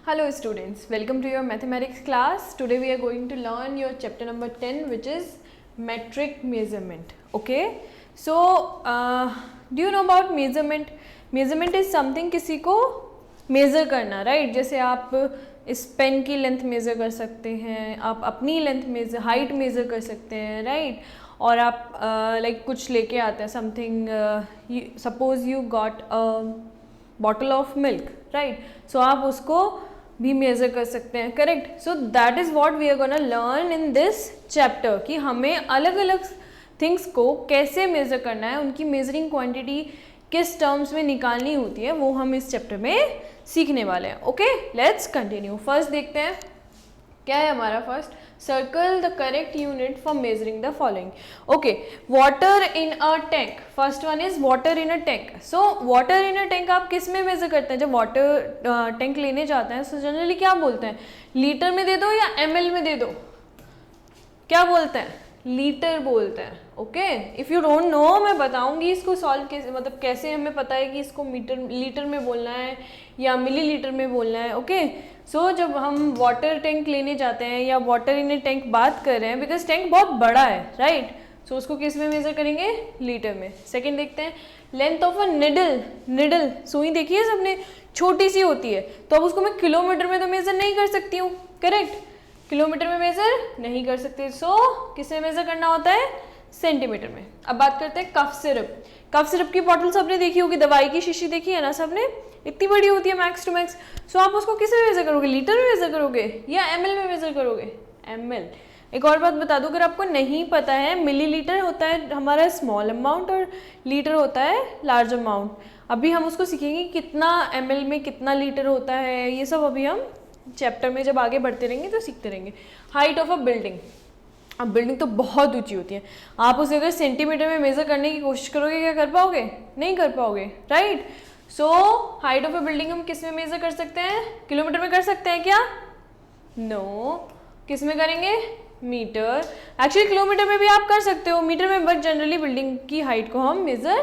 Hello students, welcome to your mathematics class. Today we are going to learn your chapter number 10, which is metric measurement. Okay, so do you know about measurement? Measurement is something किसी को measure करना, right? जैसे आप इस pen की length measure कर सकते हैं, आप अपनी लेंथ मेज़र हाइट मेज़र कर सकते हैं, राइट? और आप लाइक कुछ लेके आते हैं something, suppose you got a bottle of milk, right? So आप उसको भी मेज़र कर सकते हैं, correct? So that is what we are gonna learn in this chapter कि हमें अलग अलग थिंग्स को कैसे मेज़र करना है, उनकी मेजरिंग क्वांटिटी किस टर्म्स में निकालनी होती है, वो हम इस चैप्टर में सीखने वाले हैं. Okay, let's continue. फर्स्ट देखते हैं क्या है हमारा. First, circle the correct unit for measuring the following. Okay, water in a tank. First one is water in a tank. So water in a tank आप किस में मेजर करते हैं? जब वाटर टैंक लेने जाते हैं, सो जनरली क्या बोलते हैं? लीटर में दे दो या ml में दे दो? क्या बोलते हैं? लीटर बोलते हैं. Okay, if you don't know, मैं बताऊंगी इसको सॉल्व कैसे, मतलब कैसे हमें पता है कि इसको लीटर में बोलना है या मिलीलीटर में बोलना है. ओके, सो जब हम वाटर टैंक लेने जाते हैं या वाटर इन ए टैंक बात कर रहे हैं, बिकॉज टैंक बहुत बड़ा है, राइट? सो उसको किस में मेजर करेंगे? लीटर में. सेकेंड देखते हैं, length of a needle. Needle सुई देखी है सबने, छोटी सी होती है, तो अब उसको मैं किलोमीटर में तो मेजर नहीं कर सकती हूँ, करेक्ट? किलोमीटर में मेजर नहीं कर सकते. सो किस में मेजर करना होता है? सेंटीमीटर में. अब बात करते हैं कफ सिरप. कफ सिरप की बॉटल सबने देखी होगी, दवाई की शीशी देखी है ना सबने, इतनी बड़ी होती है मैक्स टू मैक्स. सो आप उसको किस में मेजर करोगे? लीटर में मेजर करोगे या ml में मेजर करोगे? ml. एक और बात बता दूं, अगर आपको नहीं पता है, मिलीलीटर होता है हमारा स्मॉल अमाउंट और लीटर होता है लार्ज अमाउंट. अभी हम उसको सीखेंगे कितना ml में कितना लीटर होता है, ये सब अभी हम चैप्टर में जब आगे बढ़ते रहेंगे तो सीखते रहेंगे. Height of a building. अब बिल्डिंग तो बहुत ऊंची होती है, आप उसे अगर सेंटीमीटर में मेजर करने की कोशिश करोगे, क्या कर पाओगे? नहीं कर पाओगे, right? So height of a building हम किस में मेजर कर सकते हैं? किलोमीटर में कर सकते हैं क्या? नो. किस में करेंगे? मीटर. एक्चुअली किलोमीटर में भी आप कर सकते हो, मीटर में, बट जनरली बिल्डिंग की हाइट को हम मेजर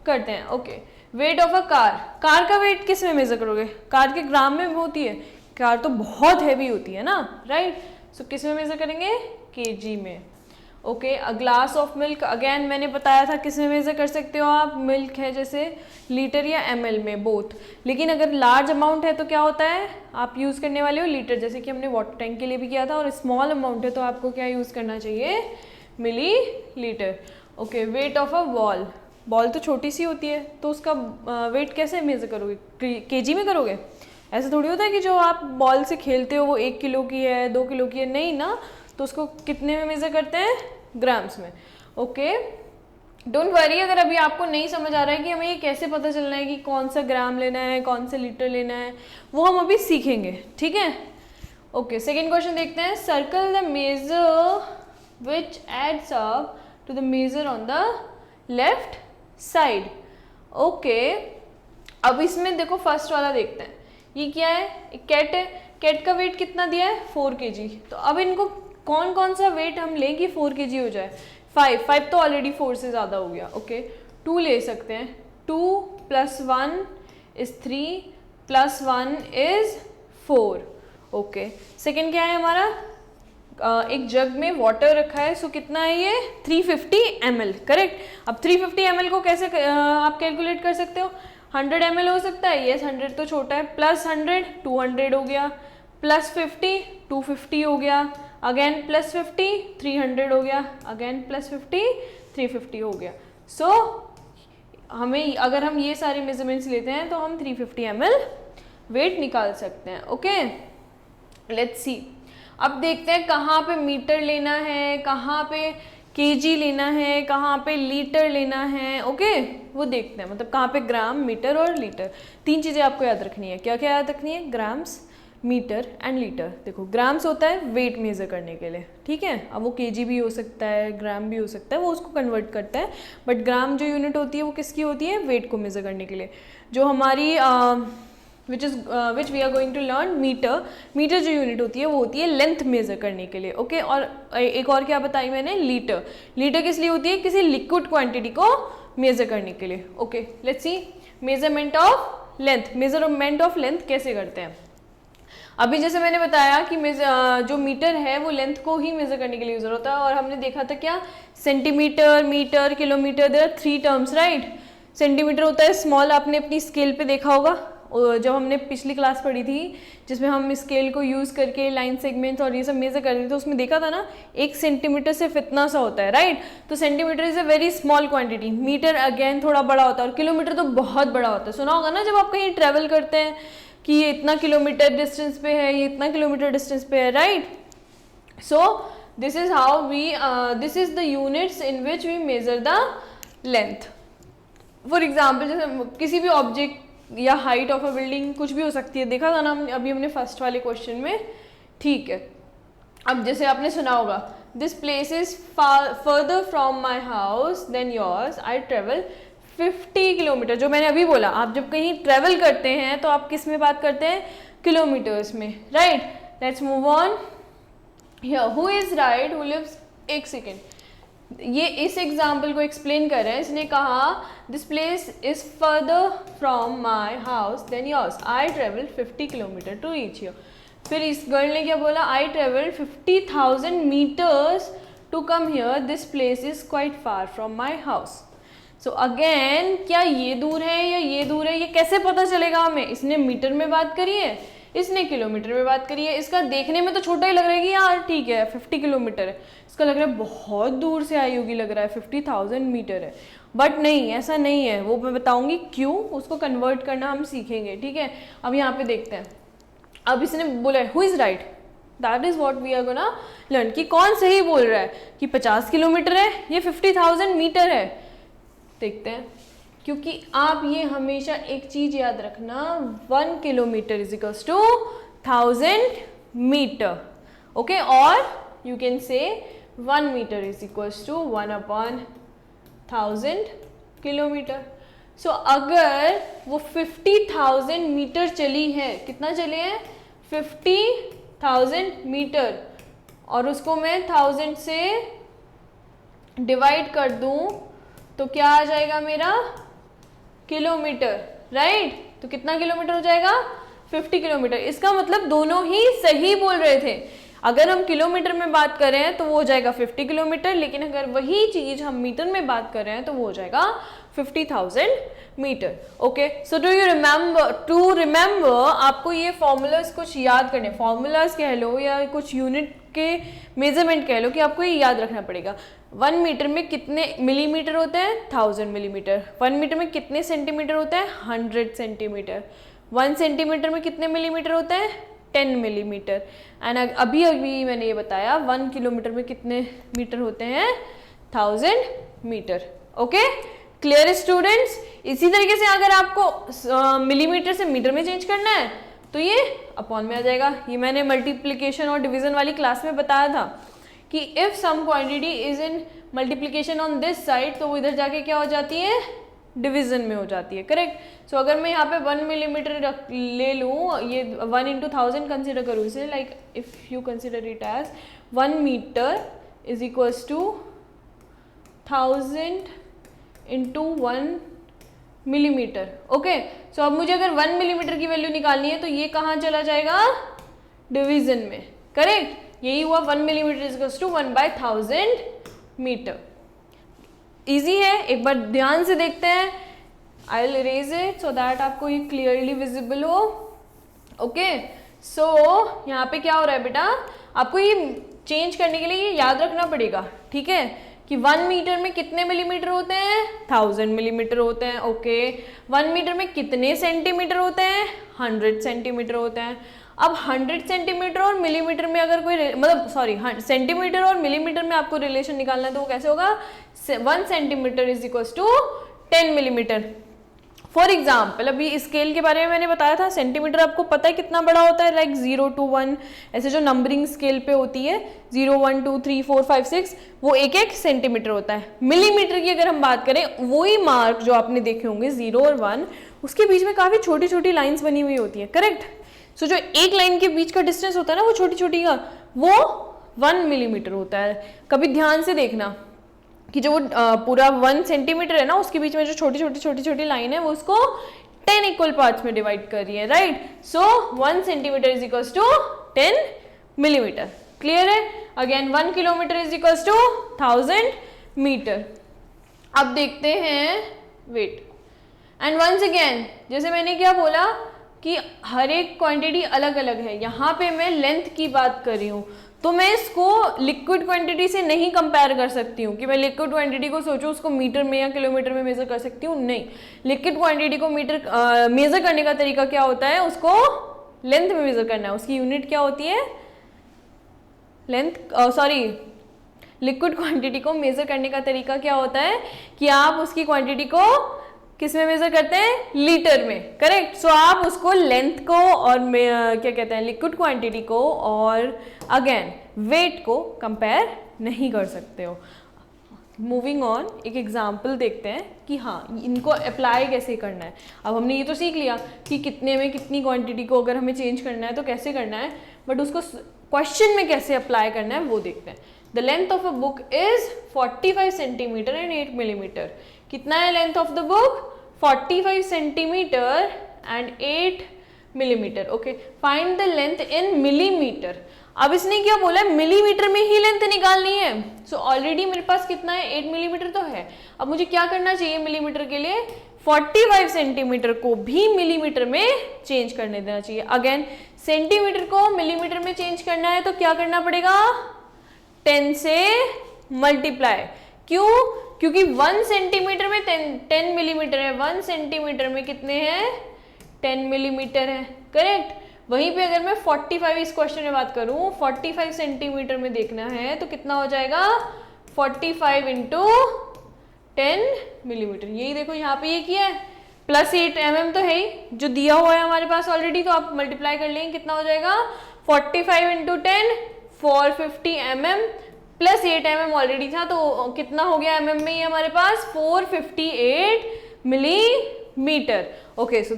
करते हैं. Okay, weight of a car. Car का वेट किस में मेजर करोगे? कार के ग्राम में होती है, कार तो बहुत हैवी होती है ना, राइट? सो किस में मेजर करेंगे? केजी में. Okay, a glass of milk. Again मैंने बताया था किस में मेजर कर सकते हो आप. मिल्क है जैसे लीटर या ml में, बोथ. लेकिन अगर लार्ज अमाउंट है तो क्या होता है? आप यूज़ करने वाले हो लीटर, जैसे कि हमने वाटर टैंक के लिए भी किया था. और स्मॉल अमाउंट है तो आपको क्या यूज़ करना चाहिए? Millilitre. Okay, weight of a ball. Ball तो छोटी सी होती है, तो उसका वेट कैसे मेजर करोगे? केजी में करोगे? ऐसा थोड़ी होता है कि जो आप बॉल से खेलते हो वो 1 किलो की है, 2 किलो की है, नहीं ना. तो उसको कितने में मेजर करते हैं? ग्राम्स में. ओके, डोंट वरी अगर अभी आपको नहीं समझ आ रहा है कि हमें ये कैसे पता चलना है कि कौन सा ग्राम लेना है, कौन सा लीटर लेना है, वो हम अभी सीखेंगे, ठीक है? ओके, सेकेंड क्वेश्चन देखते हैं. Circle the measure which adds up to the measure on the left side. Okay, अब इसमें देखो फर्स्ट वाला देखते हैं. ये क्या है? कैट है. कैट का वेट कितना दिया है? 4 kg. तो अब इनको कौन कौन सा वेट हम लें कि 4 kg हो जाए? 5 तो ऑलरेडी 4 से ज़्यादा हो गया. ओके, 2 ले सकते हैं. 2 + 1 = 3 + 1 = 4. ओके, सेकेंड क्या है हमारा? एक जग में वाटर रखा है. सो कितना है ये? 350 ml, करेक्ट? अब 350 ml को कैसे आप कैलकुलेट कर सकते हो? 100 ml हो सकता है. यस, 100 तो छोटा है. प्लस 100 200 हो गया. प्लस 50 250 हो गया. अगेन प्लस 50 300 हो गया. अगेन प्लस 50 350 हो गया. सो हमें अगर हम ये सारे मेजरमेंट्स लेते हैं तो हम 350 ml वेट निकाल सकते हैं. Okay, let's see. अब देखते हैं कहाँ पे मीटर लेना है, कहाँ पे केजी लेना है, कहाँ पे लीटर लेना है. ओके, वो देखते हैं, मतलब कहाँ पे ग्राम, मीटर और लीटर. 3 चीज़ें आपको याद रखनी है. क्या क्या याद रखनी है? Grams, metre and litre. देखो, ग्राम्स होता है वेट मेजर करने के लिए, ठीक है? अब वो केजी भी हो सकता है, ग्राम भी हो सकता है, वो उसको कन्वर्ट करता है. बट ग्राम जो यूनिट होती है वो किसकी होती है? वेट को मेजर करने के लिए. जो हमारी which we are going to learn, metre. Metre जो यूनिट होती है वो होती है लेंथ मेजर करने के लिए. ओके, और एक और क्या बताई मैंने? लीटर. लीटर किस लिए होती है? किसी लिक्विड क्वांटिटी को मेजर करने के लिए. Okay, let's see. Measurement of length. Measurement of length कैसे करते हैं? अभी जैसे मैंने बताया कि जो मीटर है वो लेंथ को ही मेजर करने के लिए यूज होता है, और हमने देखा था क्या, centimetre, metre, kilometre, there are 3 terms, right. Centimetre होता है स्मॉल, आपने अपनी स्केल पे देखा होगा, और जब हमने पिछली क्लास पढ़ी थी जिसमें हम स्केल को यूज़ करके लाइन सेगमेंट्स और ये सब मेजर कर रहे थे, तो उसमें देखा था ना 1 सेंटीमीटर सिर्फ इतना सा होता है, राइट। तो centimetre is a very small quantity, metre again थोड़ा बड़ा होता है, और किलोमीटर तो बहुत बड़ा होता है। सुना होगा ना जब आप कहीं ट्रेवल करते हैं कि ये इतना किलोमीटर डिस्टेंस पे है, ये इतना किलोमीटर डिस्टेंस पे है, right. So this is how we this is the units in which we measure the length. For example जैसे किसी भी ऑब्जेक्ट या हाइट ऑफ अ बिल्डिंग कुछ भी हो सकती है, देखा था ना अभी हमने फर्स्ट वाले क्वेश्चन में, ठीक है। अब जैसे आपने सुना होगा, this place is further from my house than yours, I travel 50 kilometre. जो मैंने अभी बोला, आप जब कहीं ट्रेवल करते हैं तो आप किस में बात करते हैं, किलोमीटर्स में, right. Let's move on here, who is right, who lives, एक सेकेंड, ये इस एग्जाम्पल को एक्सप्लेन कर रहे हैं। इसने कहा this place is further from my house than yours, I travel 50 kilometre to reach here. फिर इस गर्ल ने क्या बोला, I travel 50,000 metres to come here, this place is quite far from my house. So again, क्या ये दूर है या ये दूर है, ये कैसे पता चलेगा हमें? इसने मीटर में बात करी है, इसने किलोमीटर में बात करी है। इसका देखने में तो छोटा ही लग रहा है कि यार ठीक है 50 किलोमीटर है, इसका लग रहा है बहुत दूर से आई होगी, लग रहा है 50,000 मीटर है, बट नहीं, ऐसा नहीं है। वो मैं बताऊंगी क्यों, उसको कन्वर्ट करना हम सीखेंगे, ठीक है। अब यहाँ पे देखते हैं, अब इसने बोला है who is right, that is what we are gonna learn, कि कौन सही बोल रहा है, कि 50 किलोमीटर है, ये 50,000 मीटर है। देखते हैं, क्योंकि आप ये हमेशा एक चीज याद रखना, 1 kilometre is equals to 1000 metre, okay, और you can say 1 metre is equals to 1/1000 kilometre. So अगर वो 50,000 मीटर चली है, कितना चले हैं, 50,000 मीटर, और उसको मैं 1000 से डिवाइड कर दूं तो क्या आ जाएगा मेरा, किलोमीटर, राइट। तो कितना किलोमीटर हो जाएगा, 50 किलोमीटर। इसका मतलब दोनों ही सही बोल रहे थे। अगर हम किलोमीटर में बात कर रहे हैं तो वो हो जाएगा 50 किलोमीटर, लेकिन अगर वही चीज हम मीटर में बात कर रहे हैं तो वो हो जाएगा 50,000 metre, okay. So do you remember, to remember आपको ये फॉर्मूलाज कुछ याद करने, फॉर्मूलाज कह लो या कुछ यूनिट के मेजरमेंट कह लो, कि आपको ये याद रखना पड़ेगा। 1 मीटर में कितने मिलीमीटर होते हैं, 1000 मिलीमीटर। 1 मीटर में कितने सेंटीमीटर होते हैं, 100 सेंटीमीटर। 1 सेंटीमीटर में कितने मिलीमीटर होते हैं, 10 मिलीमीटर। एंड अभी अभी मैंने ये बताया 1 किलोमीटर में कितने मीटर होते हैं, 1000 मीटर, ओके। Clear students? इसी तरीके से अगर आपको मिलीमीटर से मीटर में चेंज करना है तो ये अपॉन में आ जाएगा। ये मैंने मल्टीप्लिकेशन और डिवीजन वाली क्लास में बताया था कि if some quantity is in multiplication on this side, तो वो इधर जाके क्या हो जाती है, डिवीजन में हो जाती है, करेक्ट। सो अगर मैं यहाँ पे 1 मिलीमीटर ले लूँ, ये 1 into 1000 कंसिडर करूँ इसे, like if you consider it as 1 metre is equals to 1000 into 1 millimetre, okay. So अब मुझे अगर 1 मिलीमीटर की वैल्यू निकालनी है तो ये कहाँ चला जाएगा, डिवीजन में, करेक्ट। यही हुआ 1 millimetre is equals to 1/1000 metre. Easy है, एक बार ध्यान से देखते हैं। I will erase it so that आपको ये क्लियरली विजिबल हो, ओके। सो यहाँ पे क्या हो रहा है बेटा, आपको ये चेंज करने के लिए ये याद रखना पड़ेगा, ठीक है, कि 1 मीटर में कितने मिलीमीटर होते हैं, 1000 मिलीमीटर होते हैं, ओके। 1 मीटर में कितने सेंटीमीटर होते हैं, 100 सेंटीमीटर होते हैं। अब 100 सेंटीमीटर और मिलीमीटर में अगर कोई मतलब सॉरी सेंटीमीटर और मिलीमीटर में आपको रिलेशन निकालना है तो वो कैसे होगा, 1 centimetre is equals to 10 millimetre. For example अभी स्केल के बारे में मैंने बताया था, सेंटीमीटर आपको पता है कितना बड़ा होता है, लाइक 0 to 1 ऐसे जो नंबरिंग स्केल पे होती है 0 1 2 3 4 5 6 वो एक एक सेंटीमीटर होता है। मिलीमीटर की अगर हम बात करें, वही मार्क जो आपने देखे होंगे 0 और 1, उसके बीच में काफ़ी छोटी छोटी लाइन्स बनी हुई होती है, करेक्ट। सो जो एक लाइन के बीच का डिस्टेंस होता है ना, वो छोटी छोटी का, वो 1 मिलीमीटर होता है। कभी ध्यान से देखना कि जो पूरा 1 सेंटीमीटर है ना, उसके बीच में जो छोटी छोटी लाइन है वो उसको 10 इक्वल पार्ट्स में डिवाइड कर रही है, right? So 1 centimetre is equals to 10 millimetre. Clear है? Again 1 kilometre is equals to 1000 metre. अब देखते हैं वेट। एंड वंस अगेन, जैसे मैंने क्या बोला कि हर एक क्वांटिटी अलग अलग है, यहाँ पे मैं लेंथ की बात कर रही हूँ, तो मैं इसको लिक्विड क्वांटिटी से नहीं कंपेयर कर सकती हूँ कि मैं लिक्विड क्वांटिटी को सोचूं उसको मीटर में या किलोमीटर में मेजर कर सकती हूँ, नहीं। लिक्विड क्वांटिटी को मेजर करने का तरीका क्या होता है, उसको लेंथ में मेजर करना है। उसकी यूनिट क्या होती है, लिक्विड क्वांटिटी को मेजर करने का तरीका क्या होता है कि आप उसकी क्वांटिटी को किस में मेजर करते हैं, लीटर में, करेक्ट? सो आप उसको लेंथ को और क्या कहते हैं, लिक्विड क्वांटिटी को और अगेन वेट को कंपेयर नहीं कर सकते हो। मूविंग ऑन, एक एग्जाम्पल देखते हैं कि हाँ इनको अप्लाई कैसे करना है। अब हमने ये तो सीख लिया कि कितने में कितनी क्वांटिटी को अगर हमें चेंज करना है तो कैसे करना है, बट उसको क्वेश्चन में कैसे अप्लाई करना है वो देखते हैं। The length of a book is 45 centimetre and 8 millimetre. कितना है length of the book, 45 centimetre and 8 millimetre. Okay, find the length in millimetre. अब इसने क्या बोला है, मिलीमीटर में ही लेंथ निकालनी है। सो ऑलरेडी मेरे पास कितना है, 8 मिलीमीटर तो है। अब मुझे क्या करना चाहिए मिलीमीटर के लिए, 45 सेंटीमीटर को भी मिलीमीटर में चेंज करने देना चाहिए। अगेन सेंटीमीटर को मिलीमीटर में चेंज करना है तो क्या करना पड़ेगा, 10 से मल्टीप्लाई। क्यों, क्योंकि 1 सेंटीमीटर में 10 मिलीमीटर है, 1 सेंटीमीटर में कितने हैं, 10 मिलीमीटर है, करेक्ट? वहीं पे अगर मैं 45 इस क्वेश्चन में बात करूं, 45 सेंटीमीटर में देखना है तो कितना हो जाएगा, 45 इंटू 10 मिलीमीटर। यही देखो यहाँ पे ये किया है, प्लस 8 mm तो है ही जो दिया हुआ है हमारे पास ऑलरेडी, तो आप मल्टीप्लाई कर लेंगे, कितना हो जाएगा, 45 into 10 450 mm plus 8 mm already था, तो कितना हो गया mm में ही हमारे पास, 458 मिलीमीटर। ओके, सो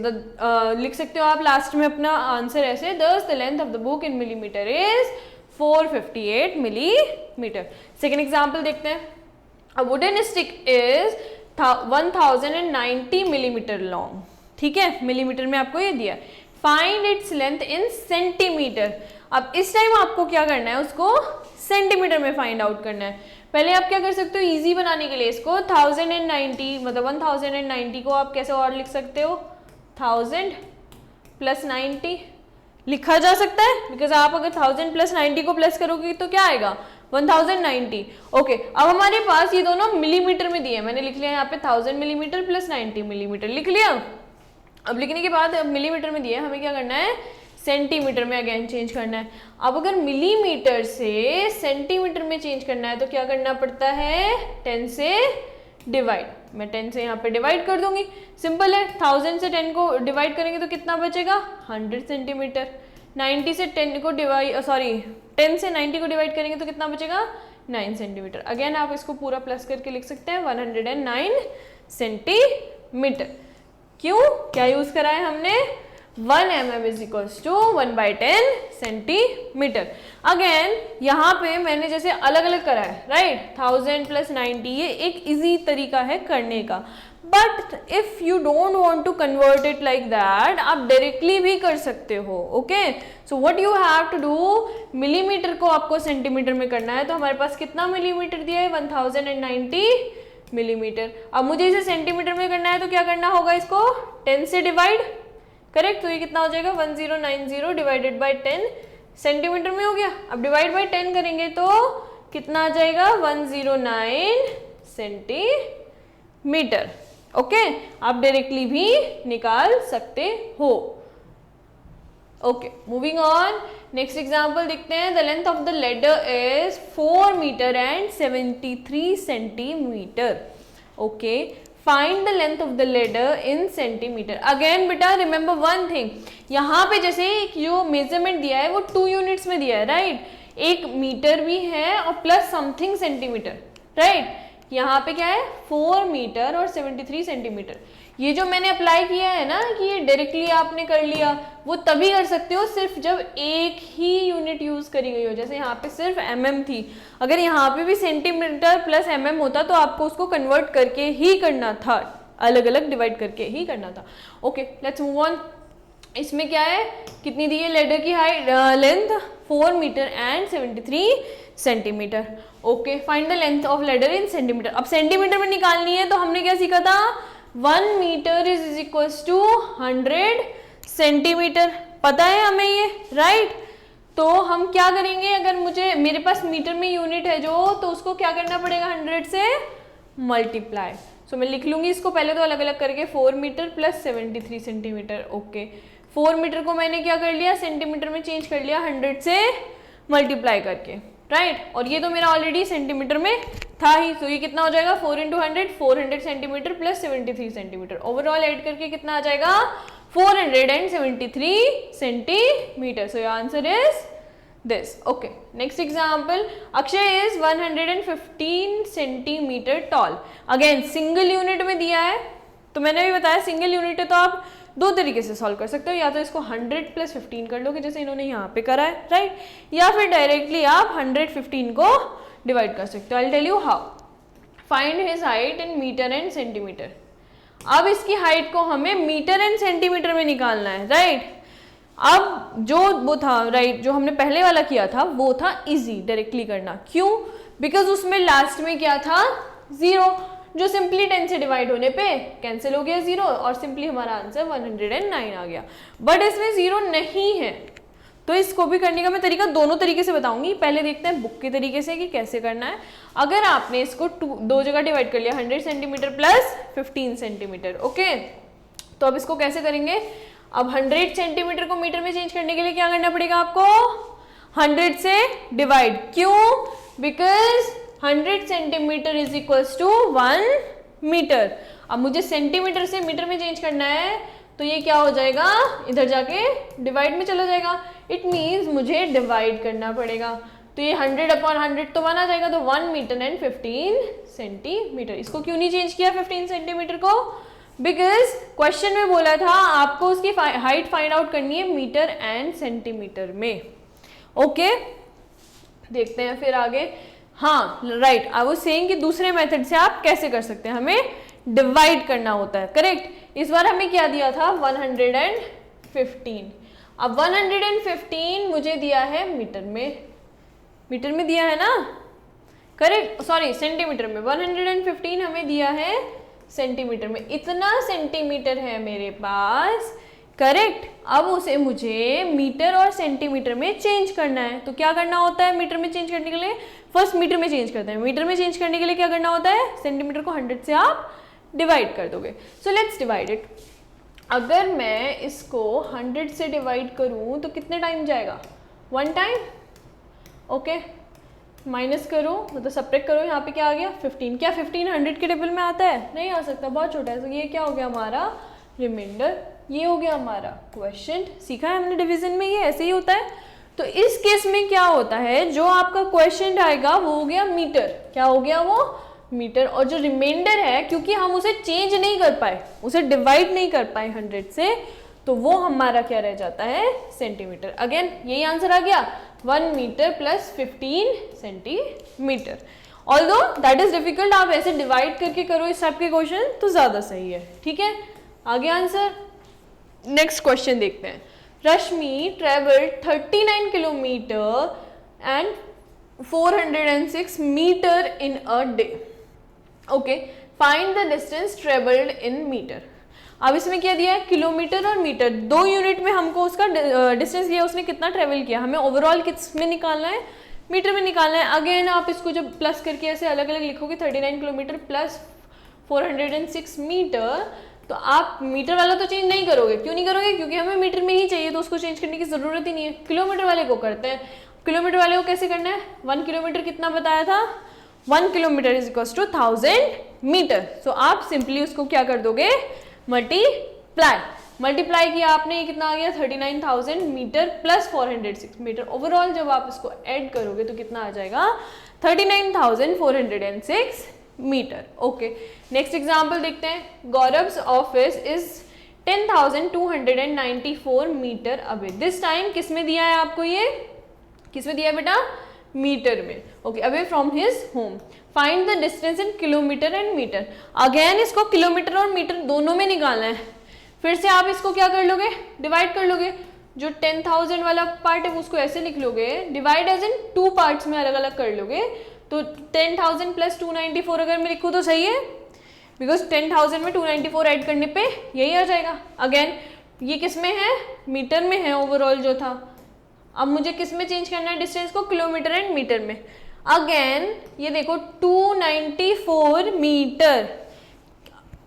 लिख सकते हो आप लास्ट में अपना आंसर ऐसे, दस the length of the book in millimetre is 458 millimetre. Second example देखते हैं। A wooden stick is 1090 millimetre long. ठीक है, मिलीमीटर में आपको ये दिया। Find its length in centimetre. अब इस टाइम आपको क्या करना है, उसको सेंटीमीटर में फाइंड आउट करना है। पहले आप क्या कर सकते हो, इजी बनाने के लिए इसको 1090 मतलब 1090 को आप कैसे और लिख सकते हो, 1000 प्लस 90 लिखा जा सकता है, बिकॉज आप अगर 1000 प्लस 90 को प्लस करोगे तो क्या आएगा, 1090। ओके, अब हमारे पास ये दोनों मिलीमीटर में दिए हैं, मैंने लिख लिया यहाँ पे 1000 मिलीमीटर प्लस 90 मिलीमीटर लिख लिया। अब लिखने के बाद मिलीमीटर में दिए, हमें क्या करना है, सेंटीमीटर में अगेन चेंज करना है। अब अगर मिलीमीटर से सेंटीमीटर में चेंज करना है तो क्या करना पड़ता है, 10 से डिवाइड। मैं 10 से यहाँ पे डिवाइड कर दूंगी, सिंपल है। 1000 से 10 को डिवाइड करेंगे तो कितना बचेगा, 100 सेंटीमीटर। 90 से 10 को 10 से 90 को डिवाइड करेंगे तो कितना बचेगा, 9 सेंटीमीटर। अगेन आप इसको पूरा प्लस करके लिख सकते हैं 109 सेंटीमीटर। क्यों, क्या यूज करा है हमने, 1 mm is equals to 1/10 centimetre. Again यहाँ पे मैंने जैसे अलग अलग करा है, राइट, 1000 प्लस 90, ये एक इजी तरीका है करने का। But if you don't want to convert it like that, आप डायरेक्टली भी कर सकते हो। Okay, so what you have to do, millimetre को आपको सेंटीमीटर में करना है, तो हमारे पास कितना मिलीमीटर दिया है, 1090 मिलीमीटर। अब मुझे इसे सेंटीमीटर में करना है तो क्या करना होगा, इसको 10 से डिवाइड, करेक्ट? तो ये कितना हो जाएगा, 1090 डिवाइडेड बाय 10 सेंटीमीटर में हो गया। अब डिवाइड बाय 10 करेंगे तो कितना आ जाएगा, 109 सेंटीमीटर। ओके, आप डायरेक्टली भी निकाल सकते हो। Okay, moving on, next example देखते हैं। The length of the ladder is 4 metre and 73 centimetre. Okay, find the length of the ladder in centimetre. Again बेटा रिमेंबर वन थिंग, यहाँ पे जैसे जो मेजरमेंट दिया है वो 2 यूनिट्स में दिया है, राइट? एक मीटर भी है और प्लस समथिंग सेंटीमीटर, राइट? यहाँ पे क्या है, 4 मीटर और 73 सेंटीमीटर। ये जो मैंने अप्लाई किया है ना कि ये डायरेक्टली आपने कर लिया, वो तभी कर सकते हो सिर्फ जब एक ही यूनिट यूज करी गई हो। जैसे यहाँ पे सिर्फ mm थी, अगर यहाँ पे भी सेंटीमीटर प्लस mm होता तो आपको उसको कन्वर्ट करके ही करना था। अलग अलग डिवाइड करके ही करना था। Okay let's move on. इसमें क्या है, कितनी दी है लेडर की height length 4 metre and 73 centimetre. Okay find the length of ladder in centimetre. अब सेंटीमीटर में निकालनी है तो हमने क्या सीखा था, 1 metre is equal to 100 centimetre, पता है हमें ये, राइट। तो हम क्या करेंगे, अगर मेरे पास मीटर में यूनिट है जो, तो उसको क्या करना पड़ेगा, 100 से मल्टीप्लाई। सो मैं लिख लूंगी इसको पहले तो अलग अलग करके, 4 metre plus 73 centimetre. Okay 4 metre को मैंने क्या कर लिया, सेंटीमीटर में चेंज कर लिया 100 से मल्टीप्लाई करके, राइट। और ये तो मेरा ऑलरेडी सेंटीमीटर में था ही, तो ये कितना हो जाएगा 4 into 100, 400 centimetre plus 73 centimetre, overall add करके कितना आ जाएगा 473 centimetre. So your answer is this. Okay, next example, Akshay is 115 centimetre tall. Again single unit में दिया है, तो मैंने भी बताया सिंगल यूनिट है तो आप दो तरीके से सॉल्व कर सकते हो, या तो इसको 100 प्लस 15 कर लोगे जैसे इन्होंने यहाँ पे करा है, राइट, या फिर डायरेक्टली आप 115 को डिवाइड कर सकते हो। I will tell you how. Find his height in metre and centimetre. अब इसकी हाइट को हमें मीटर एंड सेंटीमीटर में निकालना है, राइट। अब जो वो था, राइट, जो हमने पहले वाला किया था वो था इजी डायरेक्टली करना, क्यों, बिकॉज उसमें लास्ट में क्या था 0, जो सिंपली 10 से डिवाइड होने पे कैंसिल हो गया 0 और सिंपली हमारा आंसर 109 आ गया। बट इसमें 0 नहीं है, तो इसको भी करने का मैं तरीका दोनों तरीके से बताऊंगी। पहले देखते हैं बुक के तरीके से कि कैसे करना है। अगर आपने इसको दो जगह डिवाइड कर लिया, 100 सेंटीमीटर प्लस 15 सेंटीमीटर, ओके, तो अब इसको कैसे करेंगे। अब 100 सेंटीमीटर को मीटर में चेंज करने के लिए क्या करना पड़ेगा आपको, 100 से डिवाइड, क्यों, because 100 centimetre is equals to 1 metre. अब मुझे सेंटीमीटर से मीटर में चेंज करना है, तो ये क्या हो जाएगा, इधर जाके डिवाइड में चला जाएगा, इट मीन्स मुझे डिवाइड करना पड़ेगा। तो ये 100 अपॉन 100 तो 1 आ जाएगा, तो 1 मीटर एंड 15 सेंटीमीटर। इसको क्यों नहीं चेंज किया 15 सेंटीमीटर को, बिकॉज क्वेश्चन में बोला था आपको उसकी हाइट फाइंड आउट करनी है मीटर एंड सेंटीमीटर में। ओके देखते हैं फिर आगे। हाँ राइट, आई वाज सेइंग कि दूसरे मेथड से आप कैसे कर सकते हैं, हमें डिवाइड करना होता है, करेक्ट। इस बार हमें क्या दिया था 115। अब 115 मुझे दिया है मीटर में दिया है ना, करेक्ट, सॉरी सेंटीमीटर में। 115 हमें दिया है सेंटीमीटर में, इतना सेंटीमीटर है मेरे पास, करेक्ट। अब उसे मुझे मीटर और सेंटीमीटर में चेंज करना है, तो क्या करना होता है मीटर में चेंज करने के लिए, फर्स्ट मीटर में चेंज करते हैं। मीटर में चेंज करने के लिए क्या करना होता है, सेंटीमीटर को 100 से आप डिवाइड कर दोगे। So let's divide it. अगर मैं इसको 100 से डिवाइड करूं तो कितने टाइम जाएगा, 1 टाइम, ओके। माइनस करो, मतलब सब्ट्रैक्ट करो, यहाँ पे क्या आ गया 15। क्या 15 100 के टेबल में आता है, नहीं आ सकता, बहुत छोटा है। तो ये क्या हो गया हमारा रिमाइंडर, ये हो गया हमारा क्वेश्चन। सीखा है हमने डिवीजन में, ये ऐसे ही होता है। तो इस केस में क्या होता है, जो आपका क्वेश्चन आएगा वो हो गया मीटर, क्या हो गया वो मीटर, और जो रिमाइंडर है क्योंकि हम उसे चेंज नहीं कर पाए, उसे डिवाइड नहीं कर पाए 100 से, तो वो हमारा क्या रह जाता है सेंटीमीटर। अगेन यही आंसर आ गया 1 metre plus 15 centimetre. Although that is difficult, आप ऐसे डिवाइड करके करो इस टाइप के क्वेश्चन तो ज्यादा सही है, ठीक है। आगे आंसर, नेक्स्ट क्वेश्चन देखते हैं। Rashmi travelled 39 kilometre and 406 metre in a day, okay, find the distance travelled in metre. अब इसमें क्या दिया है, किलोमीटर और मीटर, दो यूनिट में हमको उसका डिस्टेंस दिया, उसने कितना ट्रेवल किया, हमें ओवरऑल किस में निकालना है, मीटर में निकालना है। अगेन आप इसको जब प्लस करके ऐसे अलग अलग लिखोगे, 39 किलोमीटर प्लस 406 मीटर, तो आप मीटर वाला तो चेंज नहीं करोगे, क्यों नहीं करोगे, क्योंकि हमें मीटर में ही चाहिए, तो उसको चेंज करने की जरूरत ही नहीं है। किलोमीटर वाले को करते हैं। किलोमीटर वाले को कैसे करना है, 1 किलोमीटर कितना बताया था, 1 kilometre is equal to 1000 metre. So आप सिंपली उसको क्या कर दोगे, मल्टीप्लाई किया आपने, ये कितना आ गया 39,000 मीटर प्लस 406 मीटर। ओवरऑल जब आप इसको ऐड करोगे तो कितना आ जाएगा 39,406 मीटर। ओके नेक्स्ट एग्जांपल देखते हैं। Gaurav's office is 10,294 metre away. This time किस में दिया है आपको, ये किस में दिया है बेटा, मीटर में, okay, away from his home. Find the distance in kilometre and metre. Again इसको किलोमीटर और मीटर दोनों में निकालना है। फिर से आप इसको क्या कर लोगे, डिवाइड कर लोगे। जो 10,000 वाला पार्ट है उसको ऐसे लिख लोगे, डिवाइड एज इन 2 पार्ट्स में अलग अलग कर लोगे। तो 10,000 प्लस 294 अगर मैं लिखूँ तो सही है, बिकॉज 10,000 में 294 ऐड करने पे यही आ जाएगा। अगेन ये किस में है, मीटर में है ओवरऑल जो था। अब मुझे किस में चेंज करना है डिस्टेंस को, किलोमीटर एंड मीटर में। अगेन ये देखो 294 मीटर।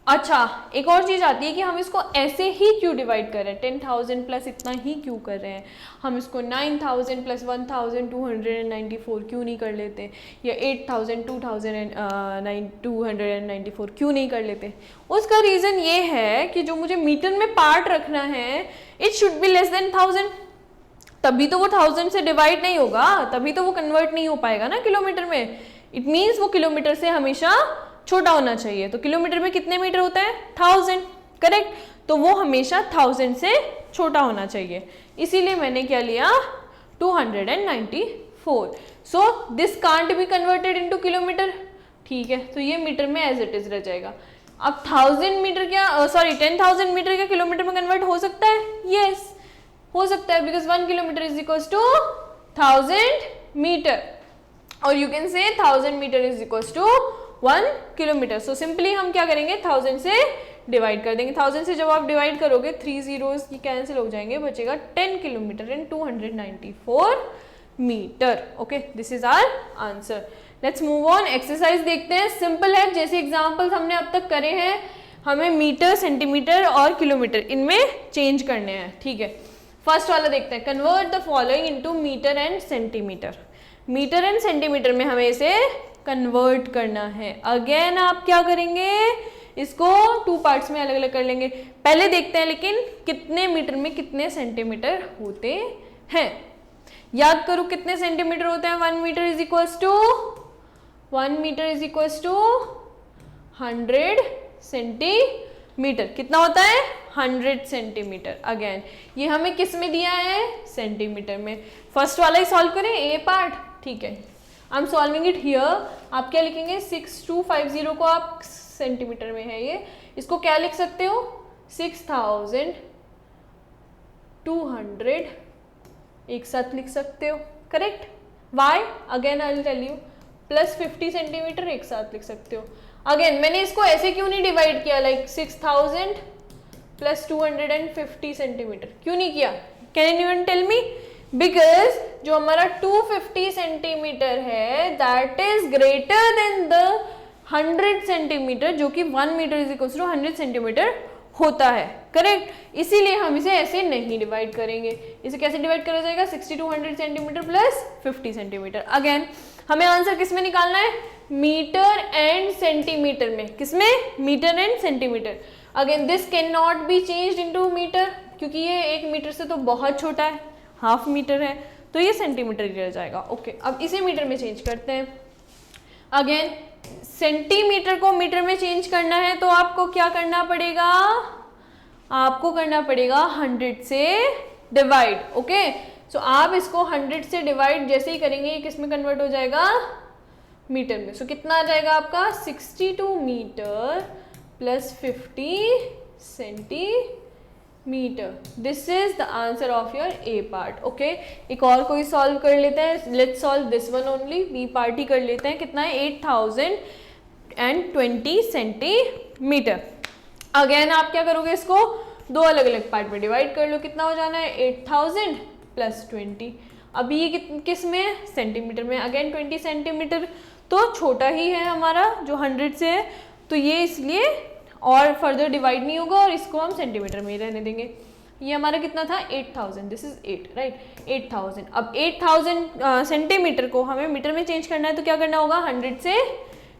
अच्छा एक और चीज आती है कि हम इसको ऐसे ही क्यों डिवाइड कर रहे हैं, 10,000 प्लस इतना ही क्यों कर रहे हैं, हम इसको 9,000 प्लस 1,294 क्यों नहीं कर लेते, या 8,000 2,294 क्यों नहीं कर लेते। उसका रीजन ये है कि जो मुझे मीटर में पार्ट रखना है, it should be less than 1000, तभी तो वो 1000 से डिवाइड नहीं होगा, तभी तो वो कन्वर्ट नहीं हो पाएगा ना किलोमीटर में। इट मीन्स वो किलोमीटर से हमेशा छोटा होना चाहिए। तो किलोमीटर में कितने मीटर होता है, 1000, करेक्ट। तो वो हमेशा 1000 से छोटा होना चाहिए, इसीलिए मैंने क्या लिया 294। So this can't be converted into kilometre, ठीक है। तो ये मीटर में एज इट इज रह जाएगा। अब 1000 मीटर क्या 10,000 मीटर क्या किलोमीटर में कन्वर्ट हो सकता है, यस हो सकता है, because 1 kilometre is equal to 1000 metre, और you can say 1000 metre is equal to 1 kilometre. So simply हम क्या करेंगे, 1000 से डिवाइड कर देंगे। 1000 से जब आप डिवाइड करोगे 3 zeros ये कैंसिल हो जाएंगे, बचेगा 10 kilometre and 294 metre. Okay, this is our answer. Let's move on, exercise देखते हैं। सिंपल है, जैसे एग्जाम्पल्स हमने अब तक करे हैं, हमें मीटर, सेंटीमीटर और किलोमीटर इनमें चेंज करने हैं, ठीक है। फर्स्ट वाला देखते हैं, convert the following into metre and centimetre. Metre and centimetre में हमें इसे कन्वर्ट करना है। अगेन आप क्या करेंगे, इसको 2 पार्ट्स में अलग अलग कर लेंगे। पहले देखते हैं लेकिन कितने मीटर में कितने सेंटीमीटर होते हैं। याद करो कितने सेंटीमीटर होते हैं, 1 metre is equals to 100 centimetre. कितना होता है, 100 सेंटीमीटर। अगेन ये हमें किस में दिया है, सेंटीमीटर में। फर्स्ट वाला ही सॉल्व करें, ए पार्ट, ठीक है। I am solving it here. आप क्या लिखेंगे, 6250 को आप सेंटीमीटर में है ये, इसको क्या लिख सकते हो, 6200 एक साथ लिख सकते हो, correct. Why, again I will tell you, plus 50 centimetre एक साथ लिख सकते हो। अगेन मैंने इसको ऐसे क्यों नहीं डिवाइड किया, लाइक 6000 प्लस 250 सेंटीमीटर क्यों नहीं किया, can you tell me. Because जो हमारा 250 सेंटीमीटर है that is greater than the 100 centimetre, जो कि 1 metre is equal to 100 centimetre होता है, करेक्ट। इसीलिए हम इसे ऐसे नहीं डिवाइड करेंगे। इसे कैसे डिवाइड करा जाएगा, 6200 सेंटीमीटर प्लस 50 सेंटीमीटर। अगेन हमें आंसर किस में निकालना है, मीटर एंड सेंटीमीटर में। किसमें, metre and centimetre. Again this can not be changed into metre, क्योंकि ये 1 मीटर से तो बहुत छोटा है, हाफ मीटर है, तो ये सेंटीमीटर ही रह जाएगा। ओके, अब इसे मीटर में चेंज करते हैं। अगेन सेंटीमीटर को मीटर में चेंज करना है तो आपको क्या करना पड़ेगा, आपको करना पड़ेगा 100 से डिवाइड। ओके, सो आप इसको 100 से डिवाइड जैसे ही करेंगे ये किस में कन्वर्ट हो जाएगा, मीटर में। सो कितना आ जाएगा आपका, 62 metre plus 50 centimetre. This is the answer of your A part. Okay, एक और कोई सॉल्व कर लेते हैं, let's solve this one only. B part ही कर लेते हैं। कितना है, 8020 सेंटीमीटर। अगेन आप क्या करोगे, इसको 2 अलग अलग पार्ट में डिवाइड कर लो। कितना हो जाना है, 8000 प्लस 20। अभी ये किस में है, सेंटीमीटर में। अगेन 20 सेंटीमीटर तो छोटा ही है हमारा जो 100 से है, तो ये इसलिए और फर्दर डिवाइड नहीं होगा, और इसको हम सेंटीमीटर में ही रहने देंगे। ये हमारा कितना था, 8000, दिस इज 8, राइट, 8000। अब 8000 सेंटीमीटर को हमें मीटर में चेंज करना है, तो क्या करना होगा, 100 से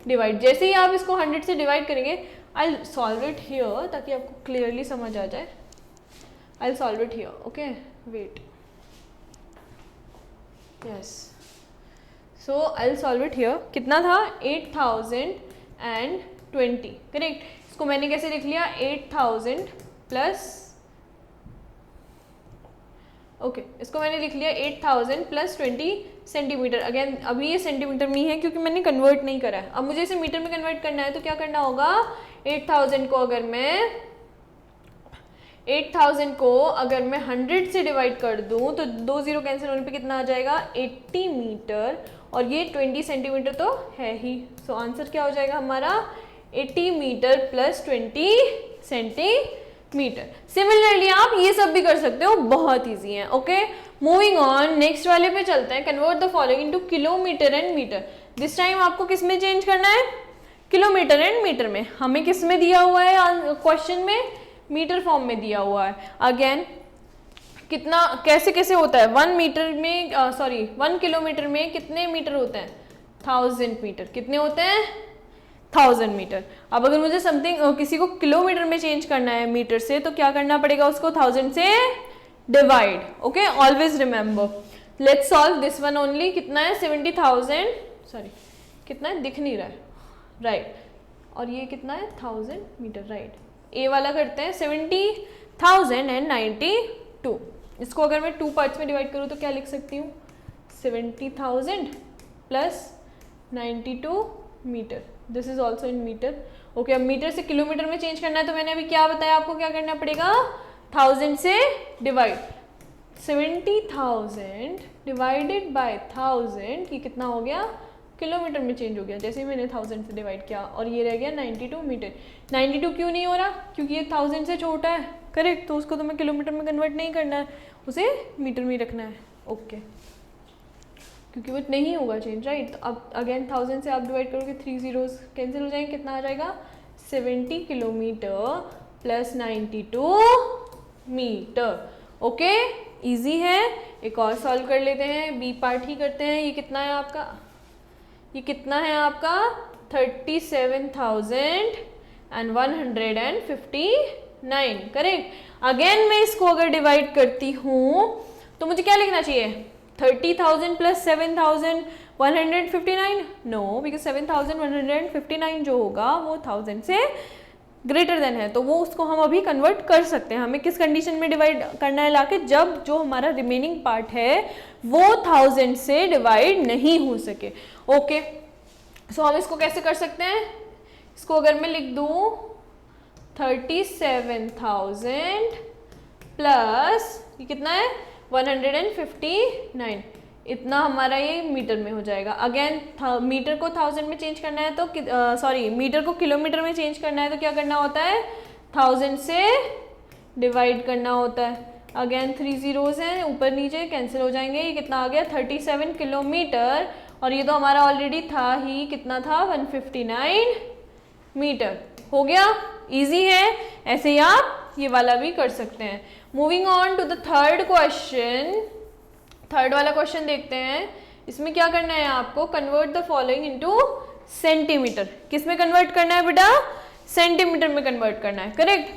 डिवाइड। जैसे ही आप इसको 100 से डिवाइड करेंगे, I will solve it here ताकि आपको क्लियरली समझ आ जाए। I will solve it here, okay, wait, yes. So I will solve it here. कितना था, 8020, करेक्ट। इसको मैंने कैसे लिख लिया, 8000 प्लस ओके इसको मैंने लिख लिया 8000 प्लस 20 सेंटीमीटर। अगेन अभी ये सेंटीमीटर में ही है क्योंकि मैंने कन्वर्ट नहीं करा है। अब मुझे इसे मीटर में कन्वर्ट करना है तो क्या करना होगा, 8000 को अगर मैं 100 से डिवाइड कर दूं तो 2 0 कैंसिल होने पे कितना आ जाएगा 80 मीटर, और ये 20 सेंटीमीटर तो है ही। सो आंसर क्या हो जाएगा हमारा 80 मीटर प्लस 20 सेंटीमीटर। सिमिलरली आप ये सब भी कर सकते हो, बहुत ईजी है। ओके मूविंग ऑन, नेक्स्ट वाले पे चलते हैं। Convert the following into kilometre and metre. This time आपको किस में चेंज करना है, किलोमीटर एंड मीटर में। हमें किस में दिया हुआ है क्वेश्चन में, मीटर फॉर्म में दिया हुआ है। अगेन कितना कैसे कैसे होता है, 1 मीटर में 1 किलोमीटर में कितने मीटर होते हैं, 1000 मीटर। कितने होते हैं, 1000 मीटर। अब अगर मुझे समथिंग किसी को किलोमीटर में चेंज करना है मीटर से, तो क्या करना पड़ेगा, उसको 1000 से divide. Okay always remember. Let's solve this one only. कितना है 70,000, कितना है दिख नहीं रहा है, राइट। और ये कितना है 1000 मीटर, राइट। ए वाला करते हैं 70,092। इसको अगर मैं 2 पार्ट्स में डिवाइड करूँ तो क्या लिख सकती हूँ, 70,000 plus 92 metre. This is also in metre. Okay अब मीटर से किलोमीटर में चेंज करना है तो मैंने अभी क्या बताया आपको, क्या करना पड़ेगा, 1000 से डिवाइड। 70,000 डिवाइडेड बाय 1000, ये कितना हो गया, किलोमीटर में चेंज हो गया जैसे ही मैंने 1000 से डिवाइड किया, और ये रह गया 92 मीटर। 92 क्यों नहीं हो रहा, क्योंकि ये 1000 से छोटा है, करेक्ट। तो उसको तो मैं किलोमीटर में कन्वर्ट नहीं करना है, उसे मीटर में रखना है। ओके क्योंकि वो नहीं होगा चेंज, राइट। तो अब अगेन 1000 से आप डिवाइड करोगे, 3 zeros कैंसिल हो जाएंगे, कितना आ जाएगा 70 kilometre plus 92 metre. Okay easy है। एक और सॉल्व कर लेते हैं, बी पार्ट ही करते हैं। ये कितना है आपका, ये कितना है आपका 37,159, करेक्ट। अगेन मैं इसको अगर डिवाइड करती हूँ तो मुझे क्या लिखना चाहिए, 30,000 प्लस 7,159, नो, बिकॉज 7,159 जो होगा वो 1000 से ग्रेटर देन है, तो वो उसको हम अभी कन्वर्ट कर सकते हैं। हमें किस कंडीशन में डिवाइड करना है लाके, जब जो हमारा रिमेनिंग पार्ट है वो 1000 से डिवाइड नहीं हो सके। ओके सो हम इसको कैसे कर सकते हैं, इसको अगर मैं लिख दूं 37,000 प्लस ये कितना है 159, इतना हमारा ये मीटर में हो जाएगा। अगेन मीटर को 1000 में चेंज करना है तो मीटर को किलोमीटर में चेंज करना है तो क्या करना होता है, 1000 से डिवाइड करना होता है। अगेन 3 zeros हैं, ऊपर नीचे कैंसिल हो जाएंगे। ये कितना आ गया 37 किलोमीटर, और ये तो हमारा ऑलरेडी था ही, कितना था 159 मीटर। हो गया, इजी है। ऐसे ही आप ये वाला भी कर सकते हैं। Moving on to the third question. Third वाला क्वेश्चन देखते हैं। इसमें क्या करना है आपको, convert the following into centimetre. किस में कन्वर्ट करना है बेटा, सेंटीमीटर में कन्वर्ट करना है, करेक्ट।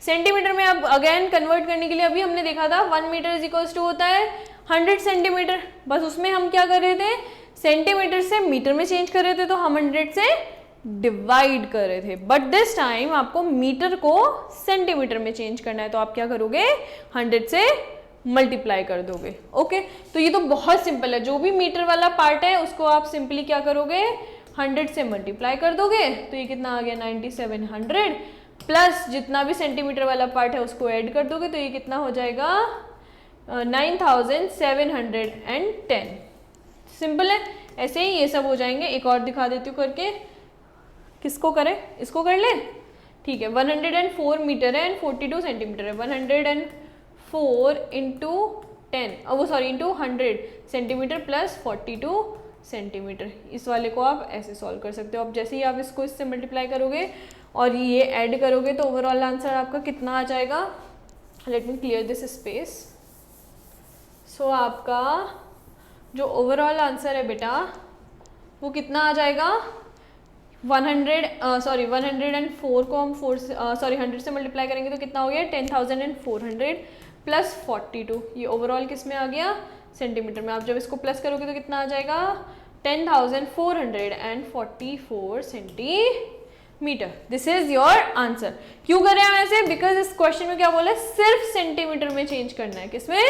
सेंटीमीटर में अब अगेन कन्वर्ट करने के लिए अभी हमने देखा था 1 मीटर इज इक्वल्स टू होता है 100 सेंटीमीटर। बस उसमें हम क्या कर रहे थे, सेंटीमीटर से मीटर में चेंज कर रहे थे, तो हम 100 से डिवाइड कर रहे थे। बट दिस टाइम आपको मीटर को सेंटीमीटर में चेंज करना है, तो आप क्या करोगे 100 से मल्टीप्लाई कर दोगे। ओके तो ये तो बहुत सिंपल है। जो भी मीटर वाला पार्ट है उसको आप सिंपली क्या करोगे 100 से मल्टीप्लाई कर दोगे, तो ये कितना आ गया 9700 प्लस जितना भी सेंटीमीटर वाला पार्ट है उसको ऐड कर दोगे, तो ये कितना हो जाएगा 9710। सिंपल है। ऐसे ही ये सब हो जाएंगे। एक और दिखा देती हूँ करके, किसको करें, इसको कर ले, ठीक है। 104 मीटर है एंड 42 सेंटीमीटर है। 104 इंटू 10 वो sorry into 100 centimetre plus 42 centimetre. इस वाले को आप ऐसे सॉल्व कर सकते हो। अब जैसे ही आप इसको इससे मल्टीप्लाई करोगे और ये ऐड करोगे तो ओवरऑल आंसर आपका कितना आ जाएगा, let me clear this space. So आपका जो ओवरऑल आंसर है बेटा वो कितना आ जाएगा 104 को हम 100 से मल्टीप्लाई करेंगे तो कितना हो गया 10,400 प्लस 42। ये ओवरऑल किस में आ गया, सेंटीमीटर में। आप जब इसको प्लस करोगे तो कितना आ जाएगा 10,444 centimetre. This is your answer. क्यों कर रहे हैं हम ऐसे, बिकॉज इस क्वेश्चन में क्या बोला है, सिर्फ सेंटीमीटर में चेंज करना है। किसमें,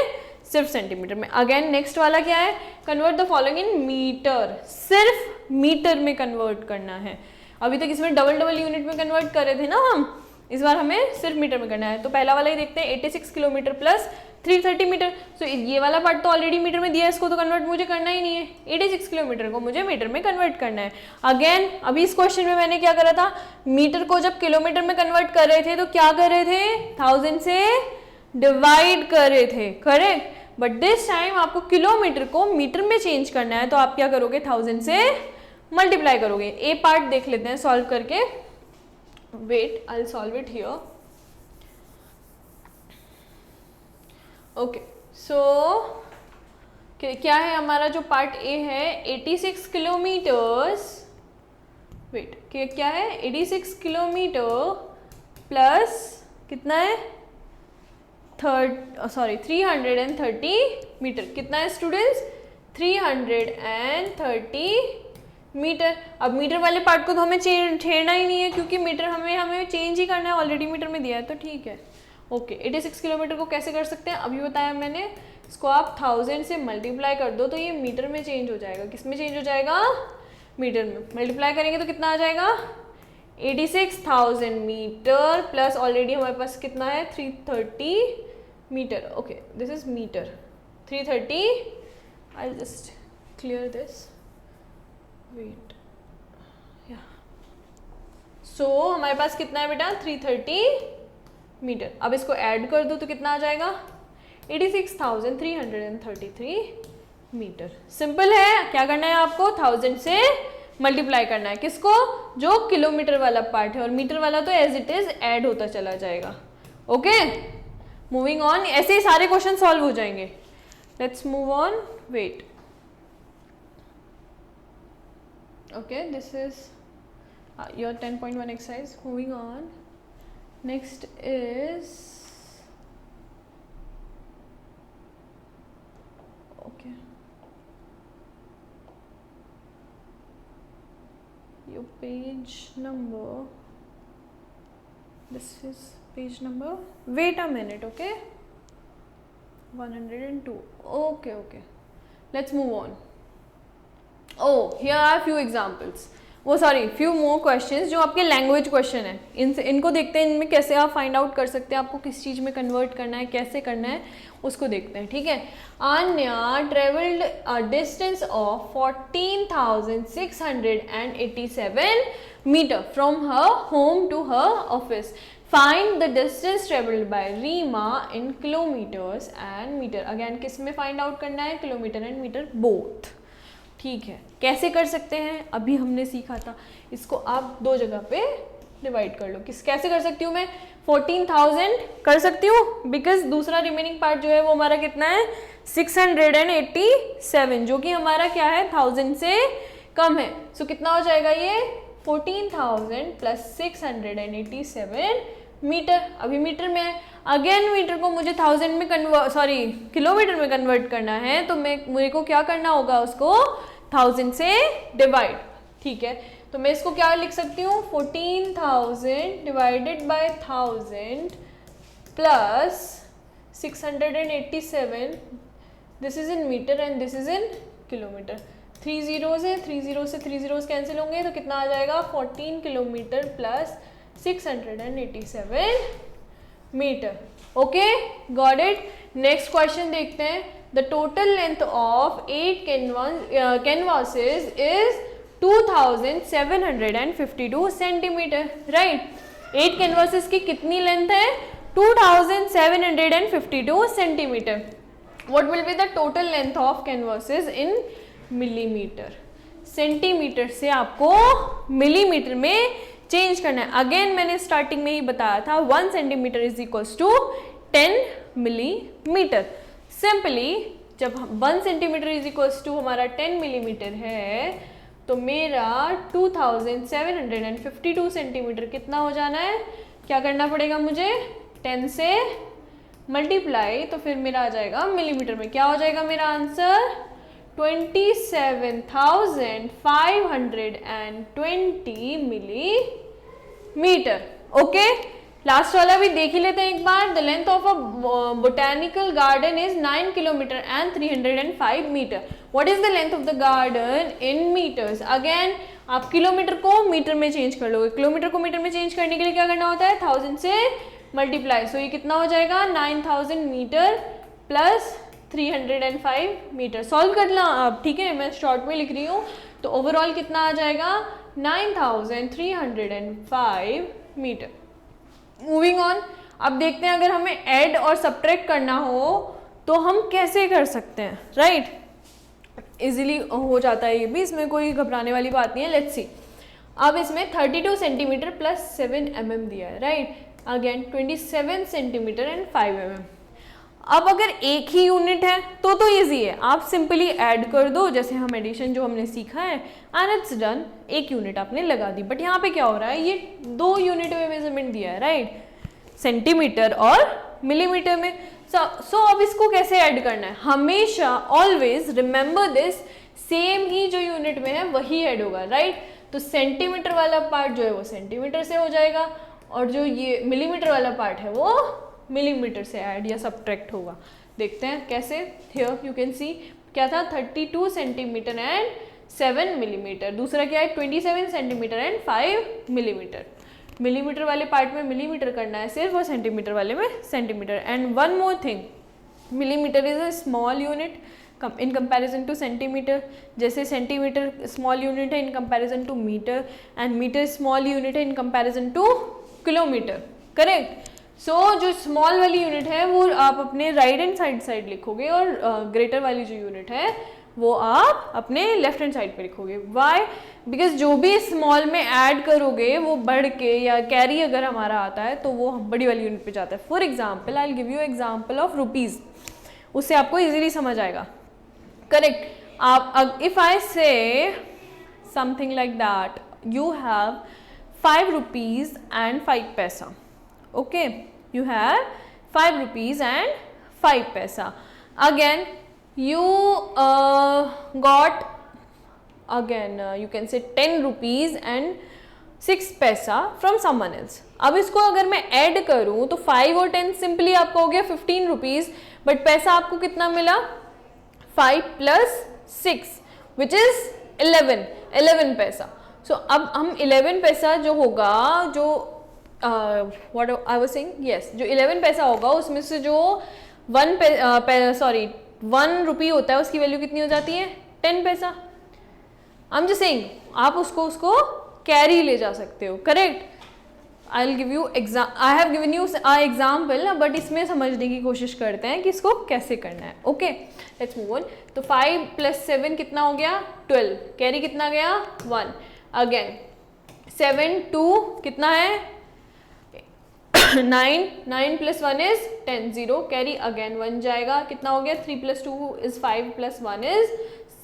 सिर्फ सेंटीमीटर में। अगेन नेक्स्ट वाला क्या है, convert the following in metre, सिर्फ मीटर में कन्वर्ट करना है। अभी तक इसमें डबल यूनिट में कन्वर्ट कर रहे थे ना हम, इस बार हमें सिर्फ मीटर में करना है। तो पहला वाला ही देखते हैं, 86 किलोमीटर प्लस 330 मीटर। सो ये वाला पार्ट तो ऑलरेडी मीटर में दिया है, इसको तो कन्वर्ट मुझे करना ही नहीं है। 86 किलोमीटर को मुझे मीटर में कन्वर्ट करना है। अगेन अभी इस क्वेश्चन में मैंने क्या करा था, मीटर को जब किलोमीटर में कन्वर्ट कर रहे थे तो क्या कर रहे थे, 1000 से डिवाइड कर रहे थे, करेक्ट। बट दिस टाइम आपको किलोमीटर को मीटर में चेंज करना है, तो आप क्या करोगे, 1000 से मल्टीप्लाई करोगे। ए पार्ट देख लेते हैं सॉल्व करके, wait I will solve it here. Okay so क्या है हमारा जो पार्ट ए है, 86 किलोमीटर्स, वेट क्या है, 86 किलोमीटर प्लस कितना है, 330 मीटर। कितना है स्टूडेंट्स, 330 मीटर। अब मीटर वाले पार्ट को तो हमें छेड़ना ही नहीं है, क्योंकि मीटर हमें चेंज ही करना है, ऑलरेडी मीटर में दिया है, तो ठीक है। ओके 86 किलोमीटर को कैसे कर सकते हैं, अभी बताया मैंने, इसको आप 1000 से मल्टीप्लाई कर दो तो ये मीटर में चेंज हो जाएगा। किस में चेंज हो जाएगा, मीटर में। मल्टीप्लाई करेंगे तो कितना आ जाएगा, 86,000 मीटर प्लस ऑलरेडी हमारे पास कितना है, 330 metre. Okay this is metre, 330, I just clear this, wait yeah. So हमारे पास कितना है बेटा, 330 मीटर। अब इसको ऐड कर दो तो कितना आ जाएगा, 86,333 मीटर। सिंपल है, क्या करना है आपको, 1000 से मल्टीप्लाई करना है, किसको, जो किलोमीटर वाला पार्ट है, और मीटर वाला तो एज इट इज ऐड होता चला जाएगा। ओके मूविंग ऑन, ऐसे ही सारे क्वेश्चन सॉल्व हो जाएंगे। Let's move on, wait. Okay this is your 10.1 exercise. Moving on, next is okay, your page number, this is page number, wait a minute, okay, 102. Okay let's move on. Oh, here are few examples, वो sorry few more questions जो आपके language question है, इनको देखते हैं, इनमें कैसे आप फाइंड आउट कर सकते हैं, आपको किस चीज़ में कन्वर्ट करना है, कैसे करना है, उसको देखते हैं, ठीक है। Anya travelled a distance of 14,687 metre from her home to her office. Find the distance travelled by Reema in kilometres and metre. Again किस में फाइंड आउट करना है, किलोमीटर एंड मीटर बोथ, ठीक है। कैसे कर सकते हैं, अभी हमने सीखा था, इसको आप दो जगह पे डिवाइड कर लो। कैसे कर सकती हूँ मैं, 14,000 कर सकती हूँ, बिकॉज दूसरा रिमेनिंग पार्ट जो है वो हमारा कितना है, 687, जो कि हमारा क्या है, 1000 से कम है। सो कितना हो जाएगा ये, 14,000 प्लस 687 मीटर। अभी मीटर में है, अगेन मीटर को मुझे 1000 में किलोमीटर में कन्वर्ट करना है, तो मेरे को क्या करना होगा, उसको 1000 से डिवाइड, ठीक है। तो मैं इसको क्या लिख सकती हूँ, 14,000 divided by 1000 plus 687, this is in metre and this is in kilometre. 3 zeros है, 3 zeros से 3 zeros कैंसिल होंगे, तो कितना आ जाएगा, 14 kilometre plus 687 metre. Okay got it. Next question देखते हैं। The total length of 8 canvases is 2752 centimetre, right. 8 canvases की कितनी लेंथ है, 2752 centimetre. What will be the total length of canvases in millimetre. Centimetre से आपको मिलीमीटर में change करना है। अगेन मैंने स्टार्टिंग में ही बताया था, 1 centimetre is equals to 10 millimetre. Simply जब 1 सेंटीमीटर इज इक्वल्स टू हमारा 10 मिलीमीटर है, तो मेरा 2752 सेंटीमीटर कितना हो जाना है, क्या करना पड़ेगा मुझे, 10 से मल्टीप्लाई, तो फिर मेरा आ जाएगा मिलीमीटर में। क्या हो जाएगा मेरा आंसर, 27,520 मिलीमीटर। ओके लास्ट वाला भी देख ही लेते हैं एक बार। The length of a botanical garden is 9 kilometre and 305 metre. What is the length of the garden in metres? Again आप किलोमीटर को मीटर में चेंज कर लोगे। किलोमीटर को मीटर में चेंज करने के लिए क्या करना होता है? 1000 से मल्टीप्लाई। सो ये कितना हो जाएगा? 9000 मीटर प्लस 305 मीटर। सॉल्व करना आप, ठीक है, मैं शॉर्ट में लिख रही हूँ। तो ओवरऑल कितना आ जाएगा? 9305 मीटर। मूविंग ऑन, अब देखते हैं अगर हमें ऐड और सब्ट्रैक्ट करना हो तो हम कैसे कर सकते हैं, राइट? इजीली हो जाता है ये भी, इसमें कोई घबराने वाली बात नहीं है। लेट्स सी, अब इसमें 32 सेंटीमीटर प्लस 7 mm दिया है, right? Again 27 centimetre and 5 mm। अब अगर एक ही यूनिट है तो इजी है, आप सिंपली ऐड कर दो, जैसे हम एडिशन जो हमने सीखा है, एंड इट्स डन। एक यूनिट आपने लगा दी। बट यहाँ पे क्या हो रहा है? ये 2 यूनिट में मेजरमेंट दिया है, राइट? सेंटीमीटर और मिलीमीटर में। सो अब इसको कैसे ऐड करना है? हमेशा ऑलवेज रिमेंबर दिस, सेम ही जो यूनिट में है वही ऐड होगा, राइट? तो सेंटीमीटर वाला पार्ट जो है वो सेंटीमीटर से हो जाएगा, और जो ये मिलीमीटर वाला पार्ट है वो मिलीमीटर से ऐड या सब्ट्रैक्ट होगा। देखते हैं कैसे। हियर यू कैन सी क्या था? 32 सेंटीमीटर एंड 7 मिलीमीटर। दूसरा क्या है? 27 सेंटीमीटर एंड 5 मिलीमीटर। मिलीमीटर वाले पार्ट में मिलीमीटर करना है सिर्फ, और सेंटीमीटर वाले में centimetre. And one more thing, millimetre is a small unit in comparison to centimetre. जैसे सेंटीमीटर स्मॉल यूनिट है in comparison to metre, and metre small unit है in comparison to kilometre, correct? So जो small वाली unit है वो आप अपने right hand side लिखोगे, और ग्रेटर वाली जो यूनिट है वो आप अपने लेफ्ट हैंड साइड पे लिखोगे। वाई? बिकॉज जो भी स्मॉल में ऐड करोगे वो बढ़ के, या कैरी अगर हमारा आता है तो वो बड़ी वाली यूनिट पे जाता है। For example I will give you example of rupees, उससे आपको इजीली समझ आएगा, करेक्ट? आप इफ आई से something like that, you have 5 rupees and 5 paisa. Okay, you have 5 rupees and 5 paisa. Again you got you can say 10 rupees and 6 पैसा from someone else. अब इसको अगर मैं ऐड करूं तो 5 और 10 सिंपली आपका हो गया 15 रुपीज, बट पैसा आपको कितना मिला? 5 प्लस 6 विच इज 11 पैसा। सो अब हम 11 पैसा जो होगा, जो what I was saying, yes, जो 11 पैसा होगा उसमें से जो 1 रुपी होता है उसकी वैल्यू कितनी हो जाती है? 10 पैसा। आई एम जस्ट सेइंग, आप उसको कैरी ले जा सकते हो, correct? I have given you example, but इसमें समझने की कोशिश करते हैं कि इसको कैसे करना है। Okay, let's move on. तो 5 प्लस 7 कितना हो गया? 12। कैरी कितना गया? 1। अगेन 7 2 कितना है? 9 प्लस 1 इज 10। 0 कैरी अगेन 1 जाएगा, कितना हो गया? 3 प्लस 2 इज 5 प्लस 1 इज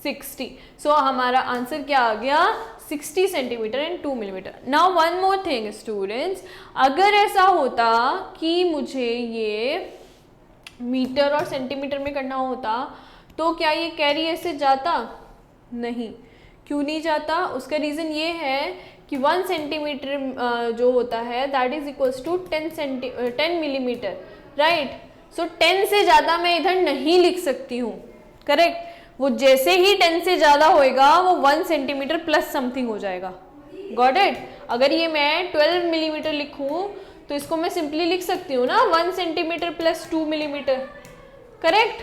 60। सो हमारा आंसर क्या आ गया? 60 centimetre and 2 millimetre. Now one more thing students, अगर ऐसा होता कि मुझे ये मीटर और सेंटीमीटर में करना होता तो क्या ये कैरी ऐसे जाता? नहीं। क्यों नहीं जाता? उसका रीज़न ये है कि 1 सेंटीमीटर जो होता है that is equals to 10 millimetre, right? So 10 से ज़्यादा मैं इधर नहीं लिख सकती हूँ, करेक्ट? वो जैसे ही 10 से ज़्यादा होएगा वो 1 सेंटीमीटर प्लस समथिंग हो जाएगा। Got it? अगर ये मैं 12 मिलीमीटर लिखूँ तो इसको मैं सिंपली लिख सकती हूँ ना, 1 centimetre plus 2 millimetre, correct?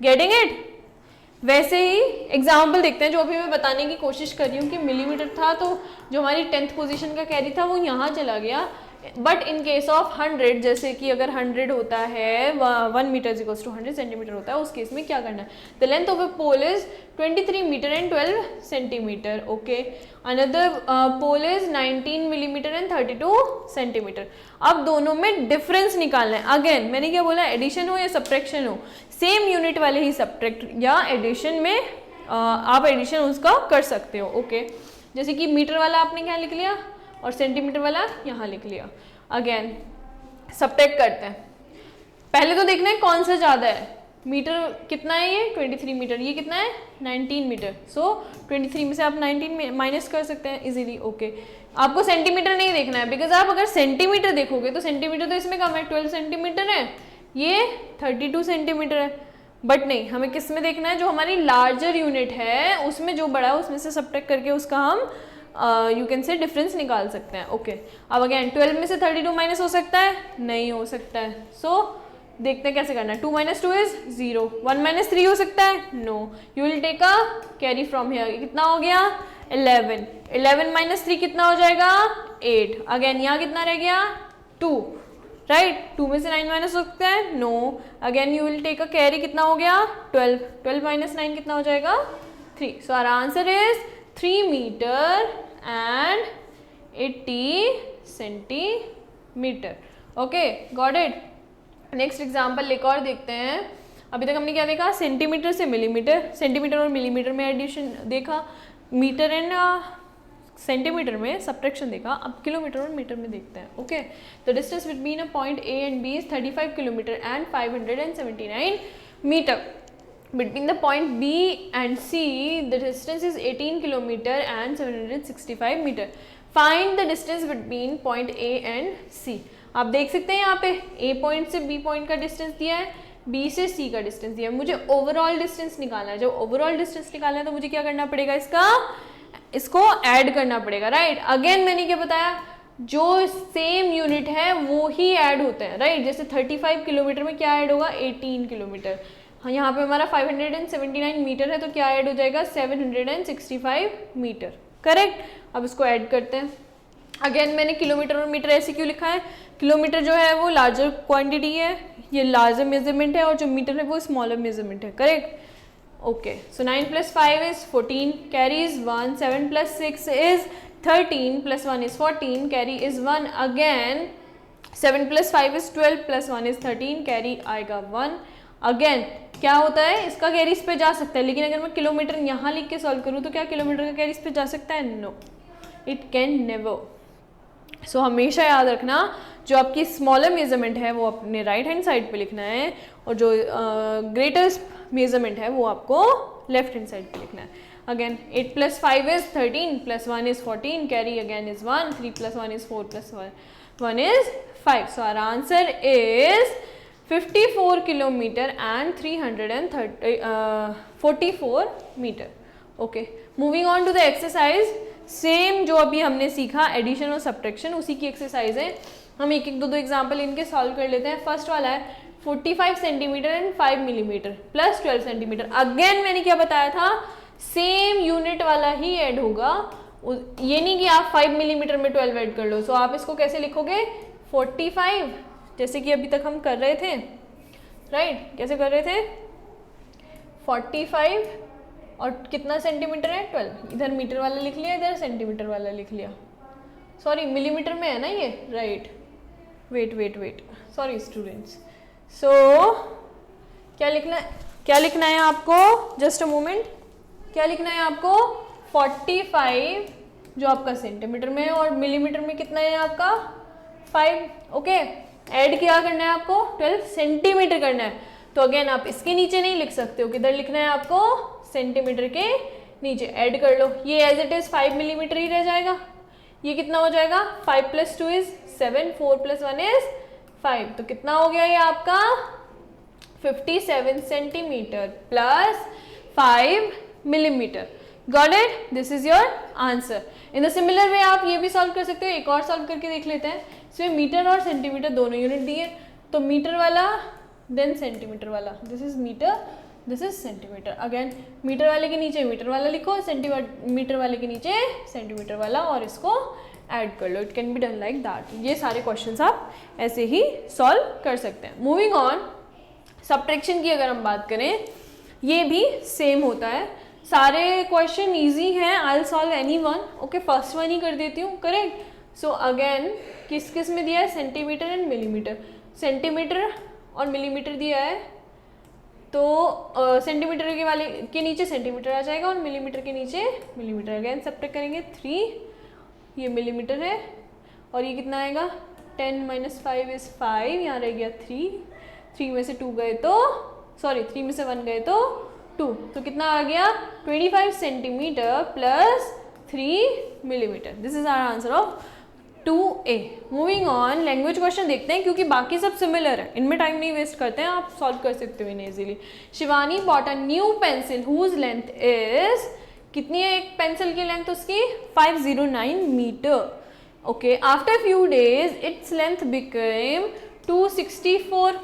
Getting it? वैसे ही एग्जाम्पल देखते हैं, जो अभी मैं बताने की कोशिश कर रही हूँ कि मिलीमीटर था तो जो हमारी 10th पोजीशन का कैरी था वो यहाँ चला गया। बट इन केस ऑफ 100, जैसे कि अगर 100 होता है 1 मीटर इक्वल्स टू 100 सेंटीमीटर होता है, उस केस में क्या करना है? The length of a pole is 23 metre and 12 centimetre. Okay, another pole is 19 millimetre and 32 centimetre. अब दोनों में डिफरेंस निकालना है। अगेन मैंने क्या बोला? एडिशन हो या सब्ट्रैक्शन हो, सेम यूनिट वाले ही सब्ट्रैक्ट या एडिशन में आप एडिशन उसका कर सकते हो। ओके, जैसे कि मीटर वाला आपने क्या लिख लिया और सेंटीमीटर वाला यहाँ लिख लिया। अगेन सब्ट्रैक्ट करते हैं। पहले तो देखना है कौन सा ज़्यादा है, मीटर कितना है ये 23 मीटर, ये कितना है 19 मीटर। सो 23 में से आप 19 माइनस कर सकते हैं इजीली। ओके, आपको सेंटीमीटर नहीं देखना है, बिकॉज आप अगर सेंटीमीटर देखोगे तो सेंटीमीटर तो इसमें कम है, 12 सेंटीमीटर है, ये 32 सेंटीमीटर है। बट नहीं, हमें किस में देखना है, जो हमारी लार्जर यूनिट है उसमें जो बड़ा है उसमें से सब्ट्रैक्ट करके उसका हम यू कैन से डिफरेंस निकाल सकते हैं। ओके, अब अगेन 12 में से 32 माइनस हो सकता है, नहीं हो सकता है। सो देखते हैं कैसे करना है। 2 - 2 इज 0, 1 - 3 हो सकता है, no, you will take a carry from here, कितना हो गया 11, 11 - 3 कितना हो जाएगा 8, अगेन यहाँ कितना रह गया 2, राइट, 2 में से 9 माइनस हो सकता है, no, again you will take a carry, कितना हो गया 12, 12 - 9 कितना हो जाएगा 3। So our answer is 3 metre and 80 centimetre. Okay, got it. Next example एक और देखते हैं। अभी तक हमने क्या देखा, सेंटीमीटर से मिलीमीटर, सेंटीमीटर और मिलीमीटर में एडिशन देखा, मीटर एंड सेंटीमीटर में सब्ट्रैक्शन देखा। अब किलोमीटर और मीटर में देखते हैं। Okay, the distance between a point A and B is 35 kilometre and 579 metre. Between the point B and C, the distance is 18 kilometer and 765 meter. Find the distance between point A and C. आप देख सकते हैं यहाँ पे A point से B point का distance दिया है, B से C का डिस्टेंस दिया है, मुझे ओवरऑल डिस्टेंस निकालना है। जब ओवरऑल डिस्टेंस निकालना है तो मुझे क्या करना पड़ेगा, इसको ऐड करना पड़ेगा, राइट। अगेन मैंने क्या बताया, जो सेम यूनिट है वो ही ऐड होते हैं, राइट। जैसे 35 किलोमीटर में क्या ऐड होगा 18 किलोमीटर, हाँ यहाँ पे हमारा 579 मीटर है तो क्या ऐड हो जाएगा 765 मीटर, करेक्ट। अब इसको ऐड करते हैं। अगेन मैंने किलोमीटर और मीटर ऐसे क्यों लिखा है, किलोमीटर जो है वो लार्जर क्वांटिटी है, ये लार्जर मेजरमेंट है, और जो मीटर है वो स्मॉलर मेजरमेंट है, correct. Okay, so 9 + 5 is 14, carry is 1, 7 + 6 is 13, +1 is 14, carry is 1, again 7 + 5 is 12, +1 is 13, carry आएगा 1। अगेन क्या होता है, इसका कैरी इस पे जा सकता है, लेकिन अगर मैं किलोमीटर यहाँ लिख के सॉल्व करूँ तो क्या किलोमीटर का कैरी इस पे जा सकता है, नो, इट कैन नेवर। सो हमेशा याद रखना, जो आपकी स्मॉलर मेजरमेंट है वो अपने राइट हैंड साइड पे लिखना है, और जो ग्रेटेस्ट मेजरमेंट है वो आपको लेफ्ट हैंड साइड पे लिखना है। Again 8 + 5 is 13, +1 is 14, carry again is 1, 3 + 1 is 4, +1 is 5। So our answer is 54 kilometre and 344 metre. Okay, moving on to the exercise. Same जो अभी हमने सीखा एडिशन और सब्ट्रैक्शन, उसी की एक्सरसाइज है। हम एक एक दो एग्जाम्पल इनके सॉल्व कर लेते हैं। फर्स्ट वाला है 45 centimetre and 5 millimetre plus 12 centimetre. Again मैंने क्या बताया था, सेम यूनिट वाला ही ऐड होगा, ये नहीं कि आप 5 मिलीमीटर में 12 ऐड कर लो। सो आप इसको कैसे लिखोगे 45, जैसे कि अभी तक हम कर रहे थे, राइट। कैसे कर रहे थे 45 और कितना सेंटीमीटर है 12, इधर मीटर वाला लिख लिया, इधर सेंटीमीटर वाला लिख लिया, सॉरी मिलीमीटर में है ना ये, right. Wait, sorry students. So क्या लिखना है आपको, जस्ट अ मोमेंट, क्या लिखना है आपको 45 जो आपका सेंटीमीटर में है, और मिलीमीटर में कितना है आपका 5। ओके, ऐड क्या करना है आपको 12 सेंटीमीटर करना है। तो अगेन आप इसके नीचे नहीं लिख सकते हो, किधर लिखना है आपको सेंटीमीटर के नीचे। ऐड कर लो, ये एज इट इज 5 मिलीमीटर ही रह जाएगा। ये कितना हो जाएगा 5 + 2 इज 7, 4 + 1 इज 5, तो कितना हो गया ये आपका 57 centimetre plus 5 millimetre. Got it, this is your answer. In the similar way आप ये भी सॉल्व कर सकते हो, एक और सॉल्व करके देख लेते हैं। इसमें मीटर और सेंटीमीटर दोनों यूनिट दिए, तो मीटर वाला देन सेंटीमीटर वाला, this is metre, this is centimetre. Again metre वाले के नीचे मीटर वाला लिखो, सेंटीमीटर वाले के नीचे सेंटीमीटर वाला, और इसको ऐड कर लो। It can be done like that. ये सारे क्वेश्चंस आप ऐसे ही सॉल्व कर सकते हैं। मूविंग ऑन, सब्ट्रैक्शन की अगर हम बात करें, ये भी सेम होता है। सारे क्वेश्चन इजी हैं, I will solve any one. Okay, first one ही कर देती हूँ, करेक्ट। सो अगेन किस किस में दिया है, सेंटीमीटर एंड मिलीमीटर। सेंटीमीटर और मिलीमीटर दिया है, तो सेंटीमीटर के वाले के नीचे सेंटीमीटर आ जाएगा और मिलीमीटर के नीचे मिलीमीटर। अगेन सब्ट्रैक्ट करेंगे 3, ये मिलीमीटर है, और ये कितना आएगा 10 - 5 इज 5, यहाँ रह गया 3, 3 में से 2 गए तो सॉरी 3 में से 1 गए तो 2, तो कितना आ गया 25 centimetre plus 3 millimetre. This is our answer of 2A. Moving on, language question देखते हैं क्योंकि बाकी सब सिमिलर है, इनमें टाइम नहीं वेस्ट करते हैं, आप सॉल्व कर सकते हो इन्हें easily. Shivani bought a new pencil whose length is, कितनी है एक पेंसिल की लेंथ उसकी 509 metre. Okay, after few days its length became 264.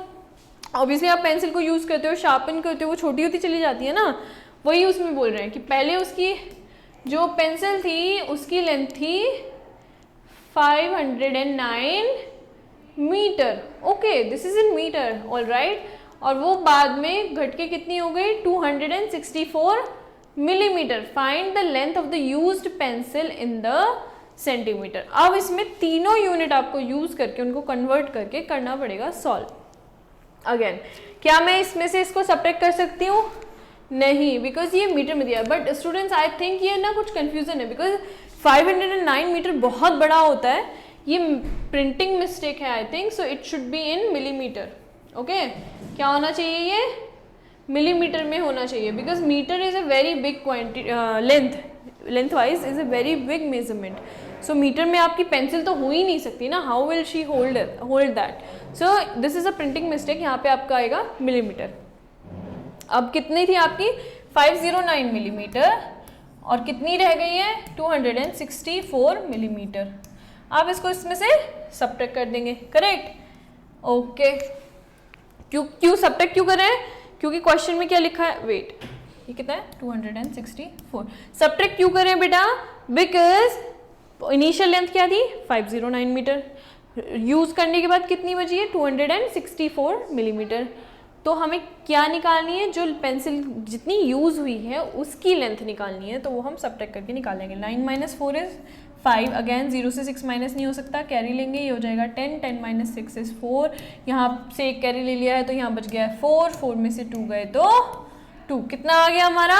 Obviously आप पेंसिल को यूज करते हो, शार्पन करते हो, वो छोटी होती चली जाती है ना, वही उसमें बोल रहे हैं कि पहले उसकी जो पेंसिल थी उसकी लेंथ थी 509 metre. Okay, this is in metre, all right. और वो बाद में घट के कितनी हो गई 264 millimetre. Find the length of the used pencil in the centimetre. अब इसमें तीनों यूनिट आपको यूज करके उनको कन्वर्ट करके करना पड़ेगा सॉल्व. अगेन, क्या मैं इसमें से इसको सब्ट्रैक्ट कर सकती हूँ? नहीं, बिकॉज ये मीटर में दिया है. बट स्टूडेंट्स आई थिंक ये ना कुछ कंफ्यूजन है, बिकॉज 509 मीटर बहुत बड़ा होता है, ये प्रिंटिंग मिस्टेक है I think. So it should be in millimetre. Okay, क्या होना चाहिए, ये मिलीमीटर में होना चाहिए, because metre is a very big quantity, length wise is a very big measurement. So metre में आपकी पेंसिल तो हो ही नहीं सकती ना, how will she hold that. So this is a printing mistake, यहाँ पे आपका आएगा मिलीमीटर. अब कितनी थी आपकी 509 मिलीमीटर और कितनी रह गई है 264 मिलीमीटर. आप इसको इसमें से सब्ट्रैक्ट कर देंगे, करेक्ट. ओके, क्यों सब्ट्रैक्ट क्यों कर रहे हैं, क्योंकि क्वेश्चन में क्या लिखा है, वेट, ये कितना है 264. सब्ट्रैक्ट क्यों करें बेटा, बिकॉज इनिशियल लेंथ क्या थी 509 मीटर, यूज करने के बाद कितनी बची है 264 मिलीमीटर. तो हमें क्या निकालनी है, जो पेंसिल जितनी यूज हुई है उसकी लेंथ निकालनी है, तो वो हम सब्ट्रैक्ट करके निकालेंगे. 9 - 4 इज 5. अगेन 0 से 6 माइनस नहीं हो सकता, कैरी लेंगे, ये हो जाएगा 10. 10 - 6 इज 4. यहाँ से एक कैरी ले लिया है तो यहाँ बच गया है 4. 4 में से 2 गए तो 2. कितना आ गया हमारा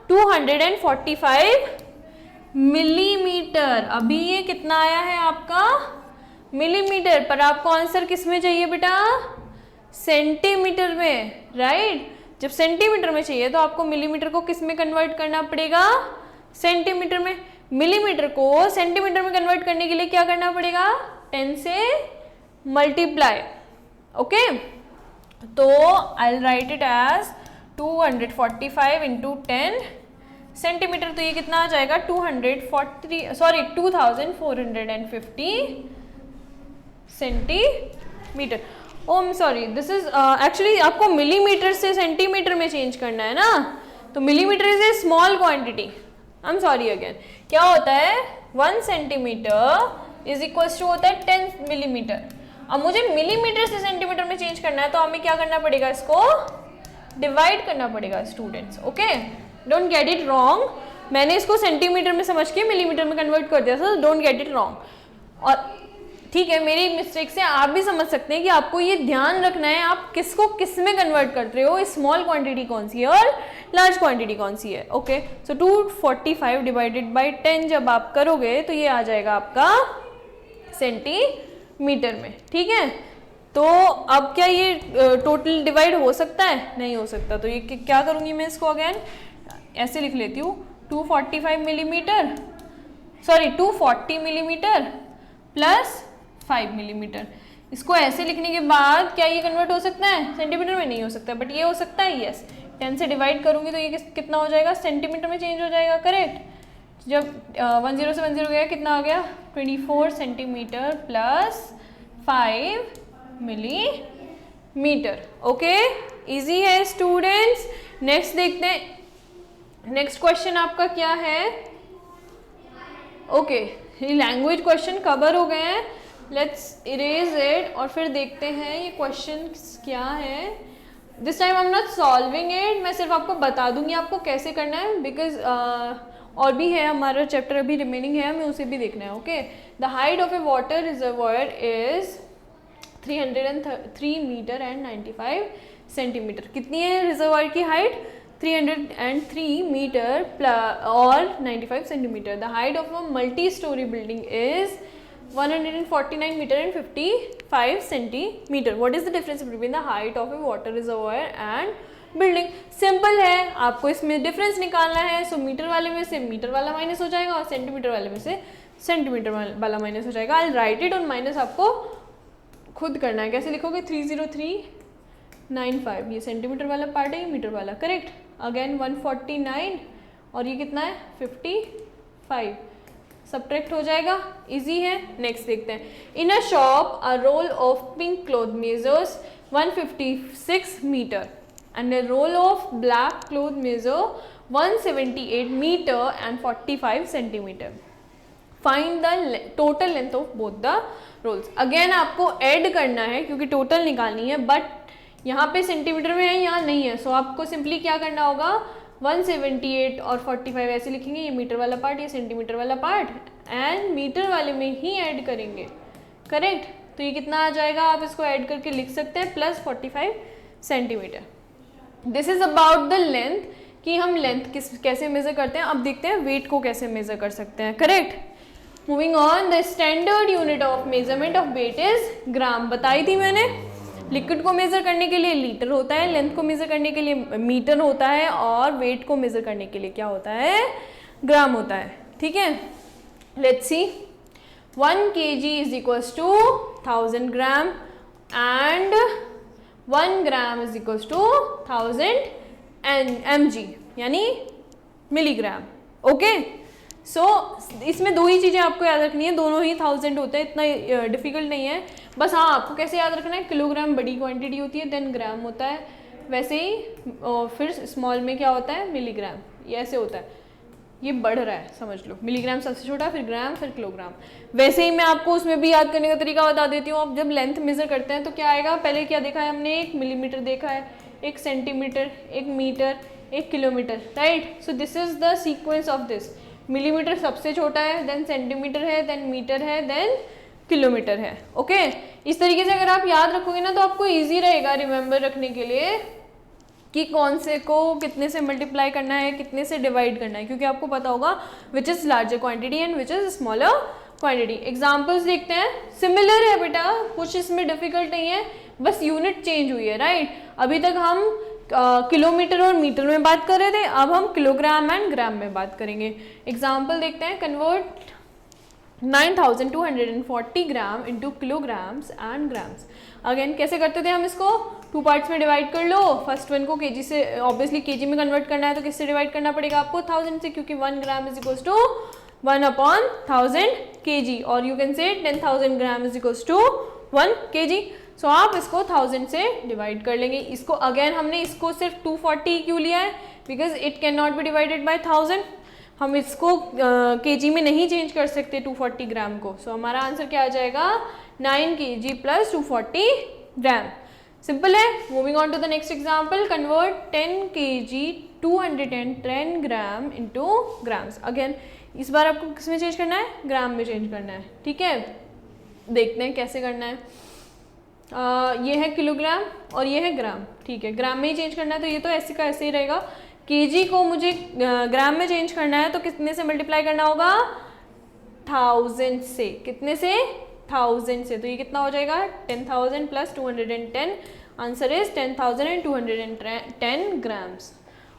245 मिलीमीटर. अभी ये कितना आया है आपका मिलीमीटर, पर आपको आंसर किस में चाहिए बेटा, सेंटीमीटर में, राइट. जब सेंटीमीटर में चाहिए तो आपको मिलीमीटर को किस में कन्वर्ट करना पड़ेगा, सेंटीमीटर में. मिलीमीटर को सेंटीमीटर में कन्वर्ट करने के लिए क्या करना पड़ेगा, 10 से मल्टीप्लाई. ओके, तो I will write it as 245 into 10 centimetre. तो ये कितना आ जाएगा 2450 centimetre. Oh I am sorry, this is actually आपको मिलीमीटर से सेंटीमीटर में चेंज करना है ना, तो millimetre is a small quantity. I am sorry again, क्या होता है 1 सेंटीमीटर इज इक्वल्स टू होता है 10 मिलीमीटर. अब मुझे मिलीमीटर से सेंटीमीटर में चेंज करना है, तो हमें क्या करना पड़ेगा, इसको डिवाइड करना पड़ेगा students. Okay, don't get it wrong, मैंने इसको सेंटीमीटर में समझ के मिलीमीटर में कन्वर्ट कर दिया था, डोंट गेट इट रॉन्ग. और ठीक है, मेरी मिस्टेक से आप भी समझ सकते हैं कि आपको ये ध्यान रखना है आप किसको किस में कन्वर्ट करते हो, स्मॉल क्वांटिटी कौन सी है और लार्ज क्वांटिटी कौन सी है. ओके, सो 245 डिवाइडेड बाय 10 जब आप करोगे तो ये आ जाएगा आपका सेंटीमीटर में. ठीक है, तो अब क्या ये टोटल डिवाइड हो सकता है, नहीं हो सकता. तो ये क्या करूँगी मैं, इसको अगेन ऐसे लिख लेती हूँ 245 millimetre, sorry 240 millimetre plus 5 millimetre. इसको ऐसे लिखने के बाद क्या ये कन्वर्ट हो सकता है, सेंटीमीटर में नहीं हो सकता, बट ये हो सकता है, यस. 10 से डिवाइड करूंगी तो ये कितना हो जाएगा, सेंटीमीटर में चेंज हो जाएगा, करेक्ट. जब 10 से 10 गया, कितना आ गया 24 centimetre plus 5 millimetre. Okay, easy है स्टूडेंट्स. नेक्स्ट देखते हैं, नेक्स्ट क्वेश्चन आपका क्या है. ओके, ये लैंग्वेज क्वेश्चन कवर हो गए हैं, लेट्स इरेज इट और फिर देखते हैं ये क्वेश्चन क्या है. This time I am not solving it, मैं सिर्फ आपको बता दूंगी आपको कैसे करना है, बिकॉज और भी है हमारा चैप्टर अभी रिमेनिंग है, हमें उसे भी देखना है. Okay, the height of a water reservoir is 303 metre and 95 centimetre. कितनी है रिजर्वॉयर की हाइट, 303 मीटर और 95 centimetre. The height of a multi storey building is 149 meter and 55 centimeter. What is the difference between the height of a water reservoir and building. Simple है, आपको इसमें difference निकालना है। सो metre वाले में से मीटर वाला माइनस हो जाएगा और सेंटीमीटर वाले में से सेंटीमीटर वाला माइनस हो जाएगा। आई राइट इट और माइनस आपको खुद करना है। कैसे लिखोगे? 30395, ये सेंटीमीटर वाला पार्ट है, ये मीटर वाला, करेक्ट। अगेन 149 और ये कितना है? 55, सब्ट्रैक्ट हो जाएगा, इजी है। नेक्स्ट देखते हैं। In a shop a roll of pink cloth measures 156 metre and a roll of black cloth measure 178 meter and 45 centimeter. Find the total length of both the rolls. Again आपको add करना है क्योंकि total निकालनी है, but यहाँ पे centimetre में है, यहाँ नहीं है। सो आपको सिंपली क्या करना होगा? 178 और 45 ऐसे लिखेंगे, ये मीटर वाला पार्ट, ये सेंटीमीटर वाला पार्ट, एंड मीटर वाले में ही ऐड करेंगे, करेक्ट। तो ये कितना आ जाएगा? आप इसको ऐड करके लिख सकते हैं plus 45 centimetre. This is about the length, कि हम लेंथ कैसे मेजर करते हैं। अब देखते हैं वेट को कैसे मेजर कर सकते हैं, correct. Moving on, the standard unit of measurement of weight is gram. बताई थी मैंने, लिक्विड को मेजर करने के लिए लीटर होता है, लेंथ को मेजर करने के लिए मीटर होता है, और वेट को मेजर करने के लिए क्या होता है? ग्राम होता है, ठीक है। Let's see, 1 kg is equals to 1000 gram and 1 gram is equals to 1000 mg यानी मिलीग्राम, ओके। सो इसमें दो ही चीज़ें आपको याद रखनी है, दोनों ही 1000 होते हैं, इतना डिफिकल्ट नहीं है। बस हाँ, आपको कैसे याद रखना है? किलोग्राम बड़ी क्वांटिटी होती है, देन ग्राम होता है, वैसे ही फिर स्मॉल में क्या होता है? मिलीग्राम, ये ऐसे होता है। ये बढ़ रहा है, समझ लो। मिलीग्राम सबसे छोटा, फिर ग्राम, फिर किलोग्राम। वैसे ही मैं आपको उसमें भी याद करने का तरीका बता देती हूँ। अब जब लेंथ मेजर करते हैं तो क्या आएगा? पहले क्या देखा है हमने? 1 मिलीमीटर देखा है, 1 centimetre, 1 metre, 1 kilometre, right. So this is the sequence of this. Millimetre सबसे छोटा है, देन सेंटीमीटर है, देन मीटर है, देन किलोमीटर है, ओके। इस तरीके से अगर आप याद रखोगे ना तो आपको ईजी रहेगा रिमेंबर रखने के लिए कि कौन से को कितने से मल्टीप्लाई करना है, कितने से डिवाइड करना है, क्योंकि आपको पता होगा which is larger quantity and which is smaller quantity. Examples देखते हैं। सिमिलर है बेटा, कुछ इसमें डिफिकल्ट नहीं है, बस यूनिट चेंज हुई है, राइट। अभी तक हम किलोमीटर और मीटर में बात कर रहे थे, अब हम किलोग्राम एंड ग्राम में बात करेंगे। एग्जाम्पल देखते हैं। Convert 9240 gram into kilograms and grams. Again कैसे करते थे हम इसको? 2 पार्ट्स में डिवाइड कर लो। फर्स्ट वन को केजी से, ऑब्वियसली केजी में कन्वर्ट करना है तो किससे डिवाइड करना पड़ेगा आपको? 1000 से, क्योंकि 1 gram is equals to 1/1000 kg, और you can say 10,000 gram is equals to 1 kg। सो आप इसको 1000 से डिवाइड कर लेंगे। इसको अगेन हमने इसको सिर्फ 240 क्यों लिया है? Because it can not B divided by 1000। हम इसको केजी में नहीं चेंज कर सकते 240 ग्राम को। सो हमारा आंसर क्या आ जाएगा? 9 kg प्लस 240 ग्राम। सिंपल है। Moving on to the next example. Convert 10 kg 210 gram into grams. Again इस बार आपको किस में चेंज करना है? ग्राम में चेंज करना है, ठीक है। देखते हैं कैसे करना है। ये है किलोग्राम और ये है ग्राम, ठीक है। ग्राम में ही चेंज करना है तो ये तो ऐसे का ऐसे ही रहेगा। केजी को मुझे ग्राम में चेंज करना है तो कितने से मल्टीप्लाई करना होगा? 1000 से। कितने से? 1000 से। तो ये कितना हो जाएगा? 10,000 plus 210। Answer is 10,210 grams.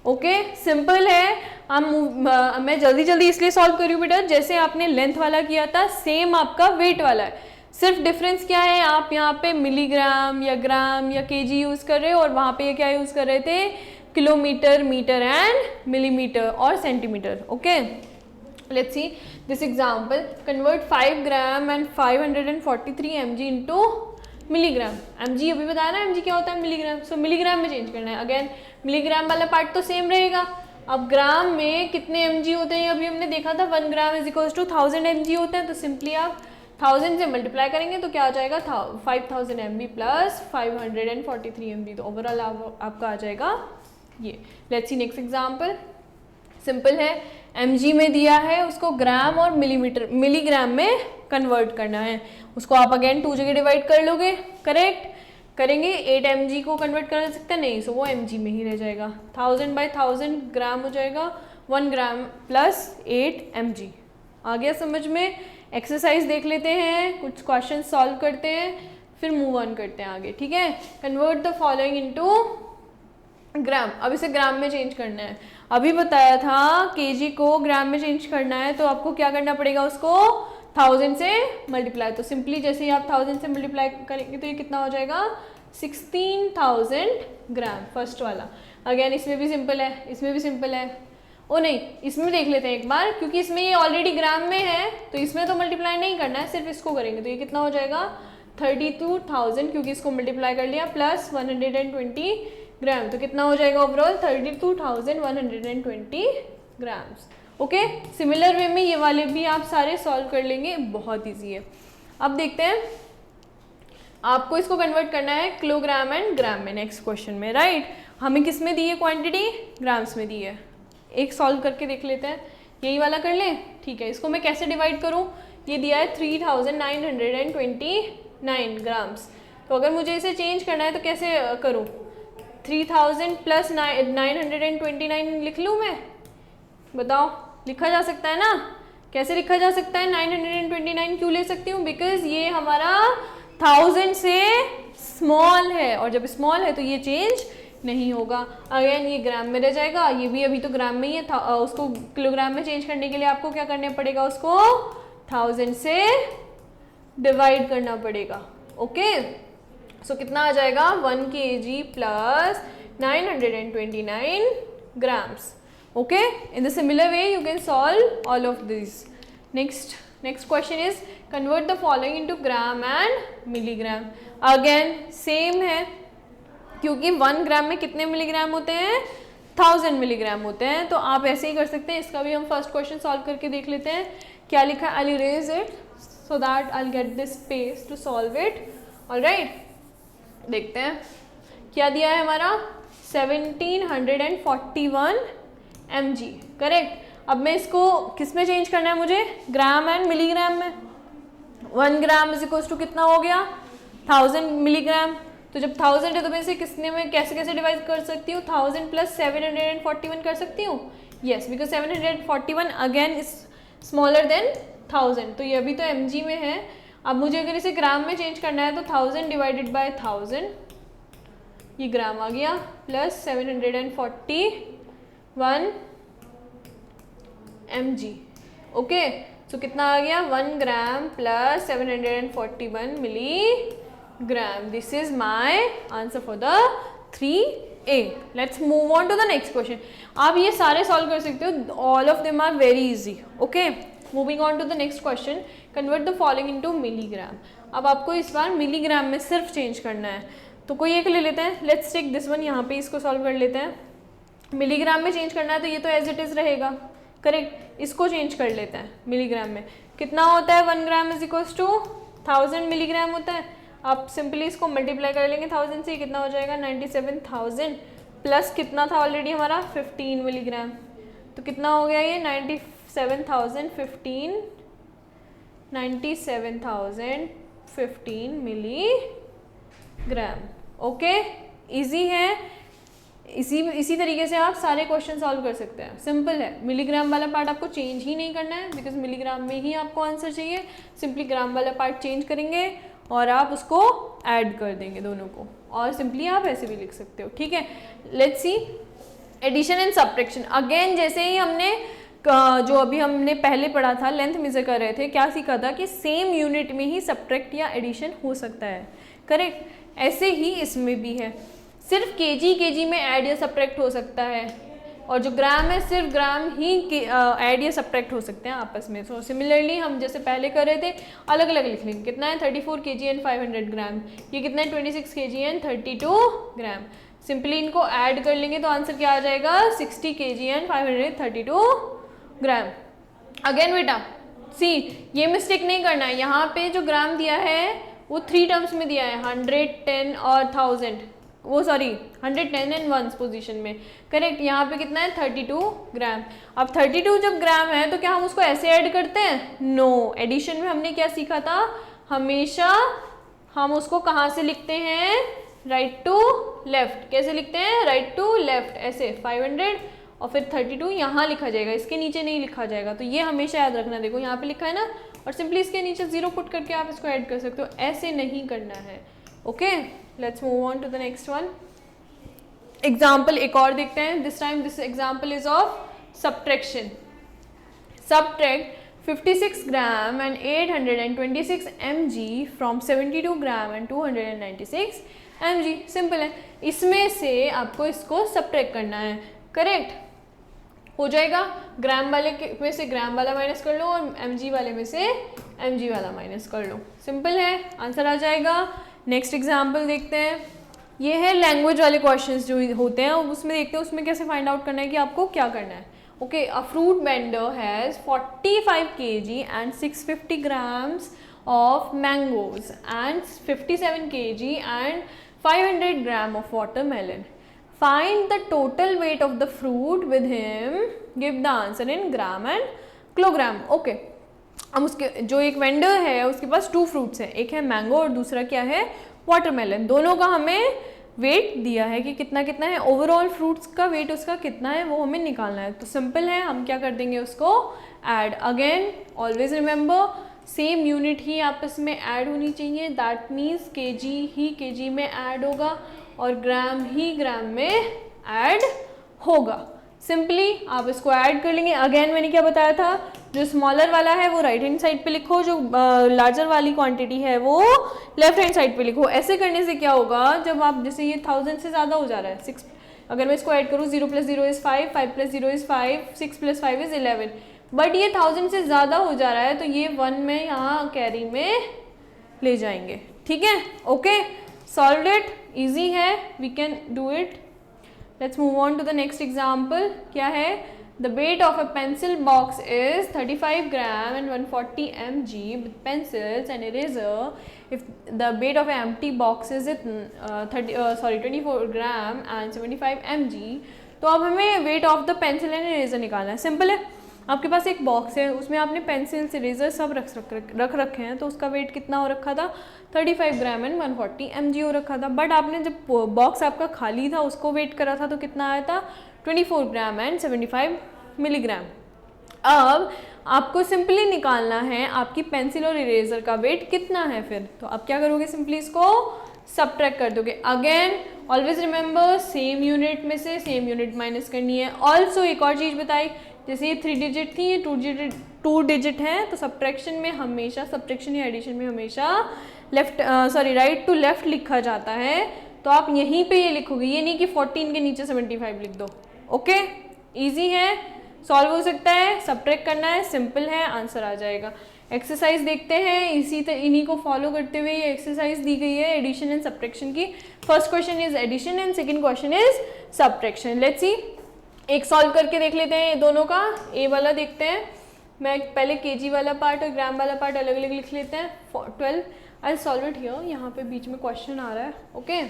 Okay, simple है। मैं जल्दी जल्दी इसलिए सॉल्व करी हूँ बेटा, जैसे आपने लेंथ वाला किया था सेम आपका वेट वाला है। सिर्फ डिफरेंस क्या है? आप यहाँ पे मिलीग्राम या ग्राम या केजी यूज़ कर रहे हो और वहाँ पे क्या यूज़ कर रहे थे? किलोमीटर, मीटर एंड मिलीमीटर और centimetre. Okay, let's see this example. Convert 5 gram and 543 mg into milligram. mg अभी बताया ना, mg क्या होता है? मिलीग्राम। सो मिलीग्राम में चेंज करना है। अगेन मिलीग्राम वाला पार्ट तो सेम रहेगा। अब ग्राम में कितने mg होते हैं? अभी हमने देखा था 1 gram is equals to 1000 mg होते हैं। तो सिंपली आप 1000 से मल्टीप्लाई करेंगे तो क्या आ जाएगा? 5000 mg प्लस 543 mg। तो ओवरऑल आपका आ जाएगा ये। Let's see next example. Simple है, mg में दिया है, उसको ग्राम और मिलीग्राम में कन्वर्ट करना है। उसको आप अगेन 2 जगह डिवाइड कर लोगे, करेक्ट करेंगे। 8 mg को कन्वर्ट कर सकते हैं नहीं, सो वो mg में ही रह जाएगा। 1000/1000 ग्राम हो जाएगा। 1 ग्राम प्लस 8 mg। आ गया समझ में? एक्सरसाइज देख लेते हैं, कुछ क्वेश्चन सॉल्व करते हैं, फिर मूव ऑन करते हैं आगे, ठीक है। Convert the following into gram, अब इसे ग्राम में चेंज करना है। अभी बताया था केजी को ग्राम में चेंज करना है तो आपको क्या करना पड़ेगा, उसको 1000 से मल्टीप्लाई। तो सिंपली जैसे ही आप 1000 से मल्टीप्लाई करेंगे तो ये कितना हो जाएगा, 16,000 ग्राम, फर्स्ट वाला। अगेन इसमें भी सिंपल है, इसमें भी सिंपल है। ओ नहीं, इसमें देख लेते हैं एक बार, क्योंकि इसमें ये ऑलरेडी ग्राम में है तो इसमें तो मल्टीप्लाई नहीं करना है, सिर्फ इसको करेंगे। तो ये कितना हो जाएगा 32,000, क्योंकि इसको मल्टीप्लाई कर लिया, प्लस 120 ग्राम, तो कितना हो जाएगा overall 32,120 grams. Okay, similar way में ये वाले भी आप सारे सॉल्व कर लेंगे, बहुत ईजी है। अब देखते हैं, आपको इसको कन्वर्ट करना है किलोग्राम एंड ग्राम में नेक्स्ट क्वेश्चन में, राइट। हमें किस में दी है क्वांटिटी, ग्राम्स में दी है। एक सॉल्व करके देख लेते हैं, यही वाला कर लें, ठीक है। इसको मैं कैसे डिवाइड करूं, ये दिया है 3,929 ग्राम्स, तो अगर मुझे इसे चेंज करना है तो कैसे करूं, 3000 प्लस 929 लिख लूं मैं, बताओ लिखा जा सकता है ना, कैसे लिखा जा सकता है, 929 क्यों ले सकती हूँ, बिकॉज ये हमारा 1000 से स्मॉल है, और जब स्मॉल है तो ये चेंज नहीं होगा। अगेन ये ग्राम में रह जाएगा, ये भी अभी तो ग्राम में ही है, उसको किलोग्राम में चेंज करने के लिए आपको क्या करना पड़ेगा, उसको 1000 से डिवाइड करना पड़ेगा। ओके, सो कितना आ जाएगा 1 kg plus 929 grams. Okay, in the similar way you can solve all of these. Next question is convert the following into gram and milligram. Again same है, क्योंकि 1 ग्राम में कितने मिलीग्राम होते हैं, 1000 मिलीग्राम होते हैं। तो आप ऐसे ही कर सकते हैं, इसका भी हम फर्स्ट क्वेश्चन सॉल्व करके देख लेते हैं। क्या लिखा है, I'll erase it so that I'll get this space to solve it. Alright, देखते हैं क्या दिया है हमारा, 1741 mg, करेक्ट। अब मैं इसको किस में चेंज करना है मुझे, ग्राम एंड मिलीग्राम में। 1 ग्राम इज इक्वल टू कितना हो गया, 1000 मिलीग्राम। तो जब 1000 है तो मैं इसे किसने में कैसे कैसे डिवाइड कर सकती हूँ, 1000 प्लस 741 कर सकती हूँ, yes, because 741 again is smaller than 1000, तो ये अभी तो mg में है। अब मुझे अगर इसे ग्राम में चेंज करना है तो 1000 डिवाइडेड बाय 1000, ये ग्राम आ गया, प्लस 741 mg। ओके, सो कितना आ गया, 1 gram plus 741 milligram. This is my answer for the 3A। Let's move on to the next question. आप ये सारे सॉल्व कर सकते हो, all of them are very easy. Okay, moving on to the next question, convert the following into milligram. अब आपको इस बार milligram में सिर्फ चेंज करना है, तो कोई एक ले लेते हैं, लेट्स टेक दिस वन, यहाँ पे इसको सॉल्व कर लेते हैं। मिलीग्राम में चेंज करना है तो ये तो एज इट इज रहेगा, करेक्ट। इसको चेंज कर लेते हैं मिलीग्राम में, कितना होता है, 1 gram is equals to 1000 milligram होता है। आप सिंपली इसको मल्टीप्लाई कर लेंगे 1000 से, कितना हो जाएगा 97,000 प्लस कितना था ऑलरेडी हमारा 15 मिलीग्राम, तो कितना हो गया ये 97,015 मिलीग्राम। ओके, इजी है, इसी तरीके से आप सारे क्वेश्चन सॉल्व कर सकते हैं, सिंपल है। मिलीग्राम वाला पार्ट आपको चेंज ही नहीं करना है, बिकॉज मिलीग्राम में ही आपको आंसर चाहिए। सिंपली ग्राम वाला पार्ट चेंज करेंगे और आप उसको ऐड कर देंगे दोनों को, और सिंपली आप ऐसे भी लिख सकते हो, ठीक है। Let's see addition and subtraction. Again जैसे ही हमने जो अभी हमने पहले पढ़ा था, लेंथ मेजर कर रहे थे, क्या सीखा था कि सेम यूनिट में ही सब्ट्रैक्ट या एडिशन हो सकता है, करेक्ट। ऐसे ही इसमें भी है, सिर्फ केजी में ऐड या सब्ट्रैक्ट हो सकता है, और जो ग्राम है सिर्फ ग्राम ही ऐड या सब्ट्रैक्ट हो सकते हैं आपस में। सो सिमिलरली हम जैसे पहले कर रहे थे, अलग अलग लिख लेंगे। कितना है 34 kg एंड 500 ग्राम, ये कितना है 26 kg एंड 32 ग्राम। सिंपली इनको ऐड कर लेंगे तो आंसर क्या आ जाएगा 60 kg एंड 532 ग्राम। अगेन बेटा सी, ये मिस्टेक नहीं करना है, यहाँ पे जो ग्राम दिया है वो 3 टर्म्स में दिया है, 100, 10 और 1000, वो सॉरी 110 एंड 1 पोजीशन में, करेक्ट। यहाँ पे कितना है 32 ग्राम। अब 32 जब ग्राम है तो क्या हम उसको ऐसे ऐड करते हैं, नो। एडिशन में हमने क्या सीखा था, हमेशा हम उसको कहाँ से लिखते हैं, राइट टू लेफ्ट। कैसे लिखते हैं, राइट टू लेफ्ट, ऐसे 500 और फिर 32 यहाँ लिखा जाएगा, इसके नीचे नहीं लिखा जाएगा। तो ये हमेशा याद रखना, देखो यहाँ पे लिखा है ना, और सिंपली इसके नीचे 0 पुट करके आप इसको ऐड कर सकते हो, ऐसे नहीं करना है। Okay, let's move on to the next one. Example एक और देखते हैं. This time this example is of subtraction. Subtract 56 gram and 826 mg from 72 gram and 296 mg. Simple है. इसमें से आपको इसको सब्ट्रैक्ट करना है. करेक्ट हो जाएगा. ग्राम वाले में से ग्राम वाला माइनस कर लो और mg वाले में से mg वाला माइनस कर लो. सिंपल है, आंसर आ जाएगा. नेक्स्ट एग्जाम्पल देखते हैं. ये है लैंग्वेज वाले क्वेश्चंस जो होते हैं, उसमें देखते हैं उसमें कैसे फाइंड आउट करना है कि आपको क्या करना है. Okay, a fruit vendor has 45 kg and 650 grams of mangoes and 57 kg and 500 gram of watermelon. Find the total weight of the fruit with him. Give the answer in gram and kilogram. Okay. अब उसके जो एक vendor है उसके पास 2 fruits हैं, एक है mango और दूसरा क्या है वाटरमेलन. दोनों का हमें वेट दिया है कि कितना कितना है. ओवरऑल फ्रूट्स का वेट उसका कितना है वो हमें निकालना है. तो सिंपल है, हम क्या कर देंगे उसको add. Again always remember same unit ही आपस में ऐड होनी चाहिए. दैट मीन्स केजी ही केजी में ऐड होगा और ग्राम ही ग्राम में ऐड होगा. सिंपली आप इसको ऐड कर लेंगे. अगेन मैंने क्या बताया था, जो स्मॉलर वाला है वो राइट हैंड साइड पे लिखो, जो लार्जर वाली क्वांटिटी है वो लेफ्ट हैंड साइड पे लिखो. ऐसे करने से क्या होगा, जब आप जैसे ये 1000 से ज़्यादा हो जा रहा है 6, अगर मैं इसको ऐड करूँ 0 + 0 इज़ 5, 5 + 0 इज़ 5, 6 + 5 इज़ 11, बट ये 1000 से ज़्यादा हो जा रहा है तो ये 1 में यहाँ कैरी में ले जाएंगे. ठीक है. Okay, solve it. ईजी है, we can do it. Let's move on to the next example. क्या है, the weight of a pencil box is 35 gram and 140 mg with pencils and eraser. If the weight of an empty box is 24 gram and 75 mg, तो अब हमें weight of the pencil and eraser निकालना है. Simple है. आपके पास एक box है, उसमें आपने पेंसिल्स इरेजर सब रख रखे हैं, तो उसका वेट कितना हो रखा था 35 ग्राम एंड 140 mg हो रखा था. बट आपने जब बॉक्स आपका खाली था उसको वेट करा था तो कितना आया था 24 ग्राम एंड 75 मिलीग्राम. अब आपको सिंपली निकालना है आपकी पेंसिल और इरेजर का वेट कितना है. फिर तो आप क्या करोगे, सिंपली इसको सब्ट्रैक्ट कर दोगे. Again always remember same unit में से सेम यूनिट माइनस करनी है. ऑल्सो एक और चीज़ बताई, जैसे ये 3 डिजिट थी, ये 2 डिजिट है, तो सब्ट्रैक्शन में हमेशा, सब्ट्रैक्शन या एडिशन में हमेशा राइट टू लेफ्ट लिखा जाता है. तो आप यहीं पे ये लिखोगे, ये नहीं कि 14 के नीचे 75 लिख दो. ओके, इजी है, सॉल्व हो सकता है. सब्ट्रैक्ट करना है, सिंपल है, आंसर आ जाएगा. एक्सरसाइज देखते हैं. इन्हीं को फॉलो करते हुए ये एक्सरसाइज दी गई है एडिशन एंड सब्ट्रैक्शन की. First question is addition and second question is subtraction. Let's see, एक सॉल्व करके देख लेते हैं दोनों का. ए वाला देखते हैं. मैं पहले केजी वाला पार्ट और ग्राम वाला पार्ट अलग अलग लिख लेते हैं. 12 आई सॉल्व इट हियर. यहाँ पे बीच में क्वेश्चन आ रहा है. Okay,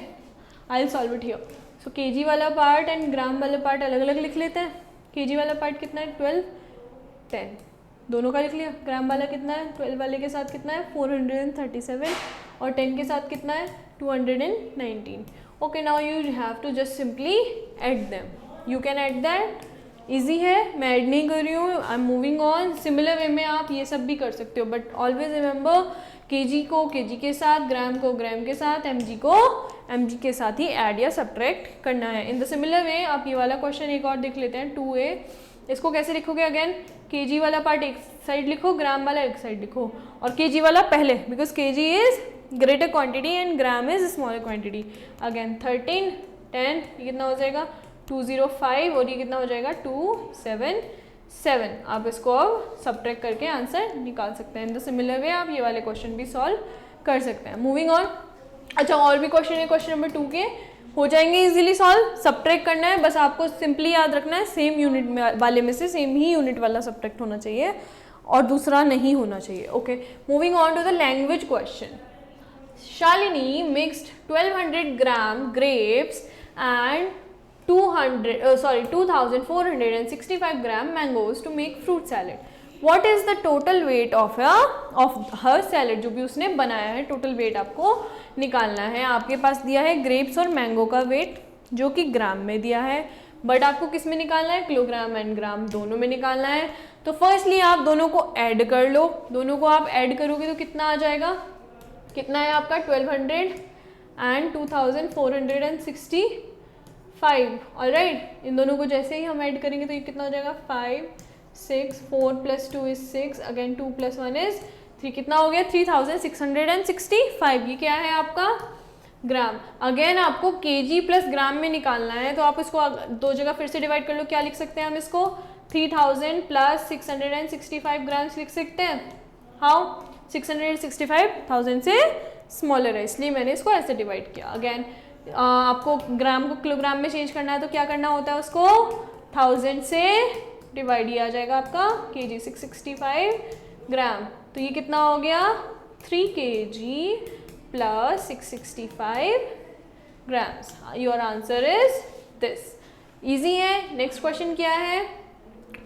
I solve it here. So KG वाला पार्ट एंड ग्राम वाला पार्ट अलग अलग लिख लेते हैं. केजी वाला पार्ट कितना है 12, 10 दोनों का लिख लिया. ग्राम वाला कितना है 12 वाले के साथ कितना है 437 और 10 के साथ कितना है 219. Okay, now you have to just simply add them. You can add that. Easy है, मैं ऐड नहीं कर रही हूँ, I am moving on. Similar way में आप ये सब भी कर सकते हो, बट ऑलवेज रिमेंबर केजी को केजी के साथ, ग्राम को ग्राम के साथ, एमजी को एमजी के साथ ही ऐड या सब्ट्रैक्ट करना है. इन द सिमिलर वे आप ये वाला क्वेश्चन एक और देख लेते हैं. 2a, इसको कैसे लिखोगे. अगेन केजी वाला पार्ट एक साइड लिखो, ग्राम वाला एक साइड लिखो, और केजी वाला पहले, because KG is greater quantity and gram is smaller quantity. Again 13, 10, ये कितना हो जाएगा 205 और ये कितना हो जाएगा 277. आप इसको अब सब्ट्रैक्ट करके आंसर निकाल सकते हैं. इन द सिमिलर वे आप ये वाले क्वेश्चन भी सॉल्व कर सकते हैं. Moving on. अच्छा, और भी क्वेश्चन है. क्वेश्चन नंबर 2 के हो जाएंगे इजीली सॉल्व. सब्ट्रैक्ट करना है, बस आपको सिंपली याद रखना है सेम यूनिट वाले में से सेम ही यूनिट वाला सब्ट्रैक्ट होना चाहिए और दूसरा नहीं होना चाहिए. Okay, moving on to the language question. Shalini mixed 1200 gram grapes and 2465 gram mangoes to make fruit salad. What is the total weight of her salad? जो भी उसने बनाया है, टोटल वेट आपको निकालना है. आपके पास दिया है ग्रेप्स और मैंगो का वेट जो कि ग्राम में दिया है, बट आपको किस में निकालना है, किलोग्राम एंड ग्राम दोनों में निकालना है. तो फर्स्टली आप दोनों को ऐड कर लो. दोनों को आप ऐड करोगे तो कितना आ जाएगा, कितना है आपका 1200 एंड 2465 5, ऑलराइट। इन दोनों को जैसे ही हम ऐड करेंगे तो ये कितना हो जाएगा 5 6, 4 + 2 is 6, अगेन 2 + 1 is 3, कितना हो गया 3665। ये क्या है आपका ग्राम। अगेन आपको केजी प्लस ग्राम में निकालना है, तो आप इसको दो जगह फिर से डिवाइड कर लो। क्या लिख सकते हैं हम इसको 3000 + 665 ग्राम्स लिख सकते हैं। हाउ 665,000 से स्मॉलर है, इसलिए मैंने इसको ऐसे डिवाइड किया। अगेन आपको ग्राम को किलोग्राम में चेंज करना है तो क्या करना होता है, उसको 1000 से डिवाइड, ये आ जाएगा आपका केजी 665 ग्राम। तो ये कितना हो गया 3 kg + 665 grams। Your answer is this. Easy है। नेक्स्ट क्वेश्चन क्या है,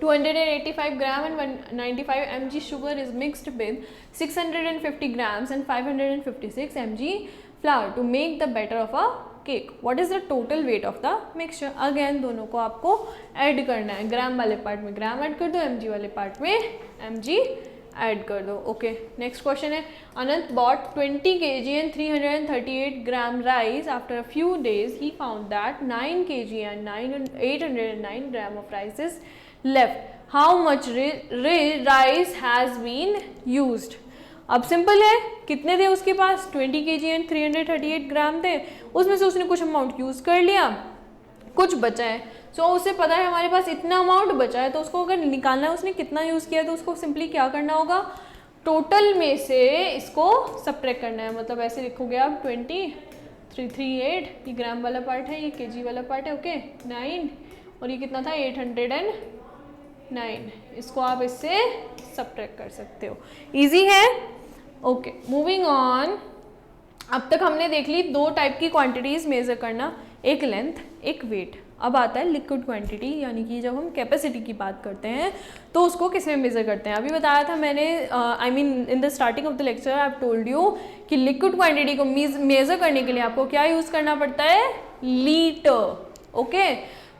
285 ग्राम and 195 mg sugar is mixed with 650 grams and 556 mg flour to make the batter of a cake. What is the total weight of the mixture? Again दोनों को आपको add करना है, ग्राम वाले part में ग्राम ऐड कर दो, mg वाले पार्ट में mg ऐड कर दो। ओके, नेक्स्ट क्वेश्चन है, अनंत bought 20 kg and 338 gram rice. After a few days he found that 9 kg and 809 gram of rice is left. How much rice has been used? अब simple है, कितने थे उसके पास 20 kg and 338 ग्राम थे, उसमें से उसने कुछ अमाउंट यूज़ कर लिया, कुछ बचा है। सो उसे पता है हमारे पास इतना अमाउंट बचा है, तो उसको अगर निकालना है उसने कितना यूज़ किया, तो उसको सिंपली क्या करना होगा, टोटल में से इसको सब्ट्रैक्ट करना है। मतलब ऐसे लिखोगे आप 20 338, ये ग्राम वाला पार्ट है, ये केजी वाला पार्ट है, ओके 9, और ये कितना था 809, इसको आप इससे सब्ट्रैक्ट कर सकते हो। इजी है। Okay, moving on. अब तक हमने देख ली दो टाइप की क्वांटिटीज मेजर करना, एक लेंथ एक वेट। अब आता है लिक्विड क्वांटिटी, यानी कि जब हम कैपेसिटी की बात करते हैं तो उसको किस में मेजर करते हैं। अभी बताया था मैंने, I mean in the starting of the lecture I have told you कि लिक्विड क्वांटिटी को मेजर करने के लिए आपको क्या यूज़ करना पड़ता है, litre. Okay,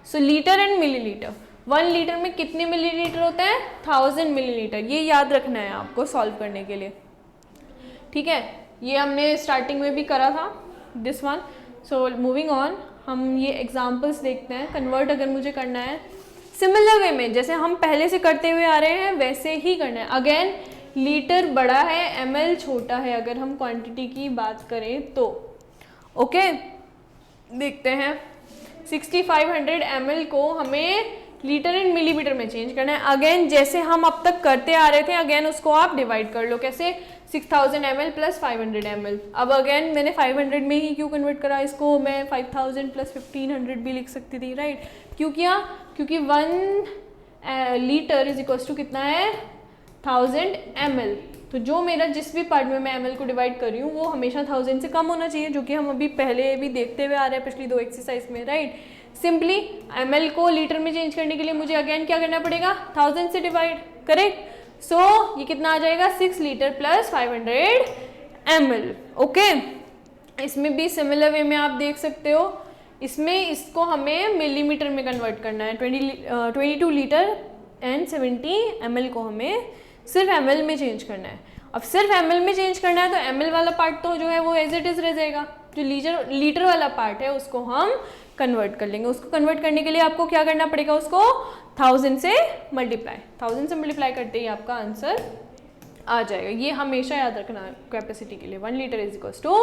so litre and millilitre. 1 litre में कितने मिलीलीटर होते हैं, 1000 मिलीलीटर। ये याद रखना है आपको सॉल्व करने के लिए, ठीक है। ये हमने स्टार्टिंग में भी करा था this one. So moving on, हम ये एग्जांपल्स देखते हैं। कन्वर्ट अगर मुझे करना है सिमिलर वे में, जैसे हम पहले से करते हुए आ रहे हैं वैसे ही करना है। अगेन लीटर बड़ा है, ml छोटा है, अगर हम क्वांटिटी की बात करें तो। ओके, देखते हैं 6500 ml को हमें लीटर एंड मिलीमीटर में चेंज करना है। अगेन जैसे हम अब तक करते आ रहे थे, अगेन उसको आप डिवाइड कर लो। कैसे, 6000 ml + 500 ml। अब अगेन मैंने 500 में ही क्यों कन्वर्ट करा इसको, मैं 5000 + 1500 भी लिख सकती थी, राइट। क्यों किया, क्योंकि 1 लीटर इज इक्वल्स टू कितना है 1000 ml। तो जो मेरा जिस भी पार्ट में मैं ml को डिवाइड कर रही हूँ वो हमेशा 1000 से कम होना चाहिए, जो कि हम अभी पहले भी देखते हुए आ रहे हैं पिछली 2 एक्सरसाइज में, राइट। सिंपली ml को लीटर में चेंज करने के लिए मुझे अगेन क्या करना पड़ेगा, 1000 से डिवाइड, करेक्ट। सो ये कितना आ जाएगा 6 लीटर + 500 ml। ओके, इसमें भी सिमिलर वे में आप देख सकते हो, इसमें इसको हमें मिलीमीटर में कन्वर्ट करना है। 22 लीटर एंड 70 ml को हमें सिर्फ ml में चेंज करना है। अब सिर्फ ml में चेंज करना है तो ml वाला पार्ट तो जो है वो एज इट इज रह जाएगा, जो लीटर वाला पार्ट है उसको हम कन्वर्ट कर लेंगे। उसको कन्वर्ट करने के लिए आपको क्या करना पड़ेगा, उसको 1000 से मल्टीप्लाई, 1000 से मल्टीप्लाई करते ही आपका आंसर आ जाएगा। ये हमेशा याद रखना है कैपेसिटी के लिए, 1 litre is equals to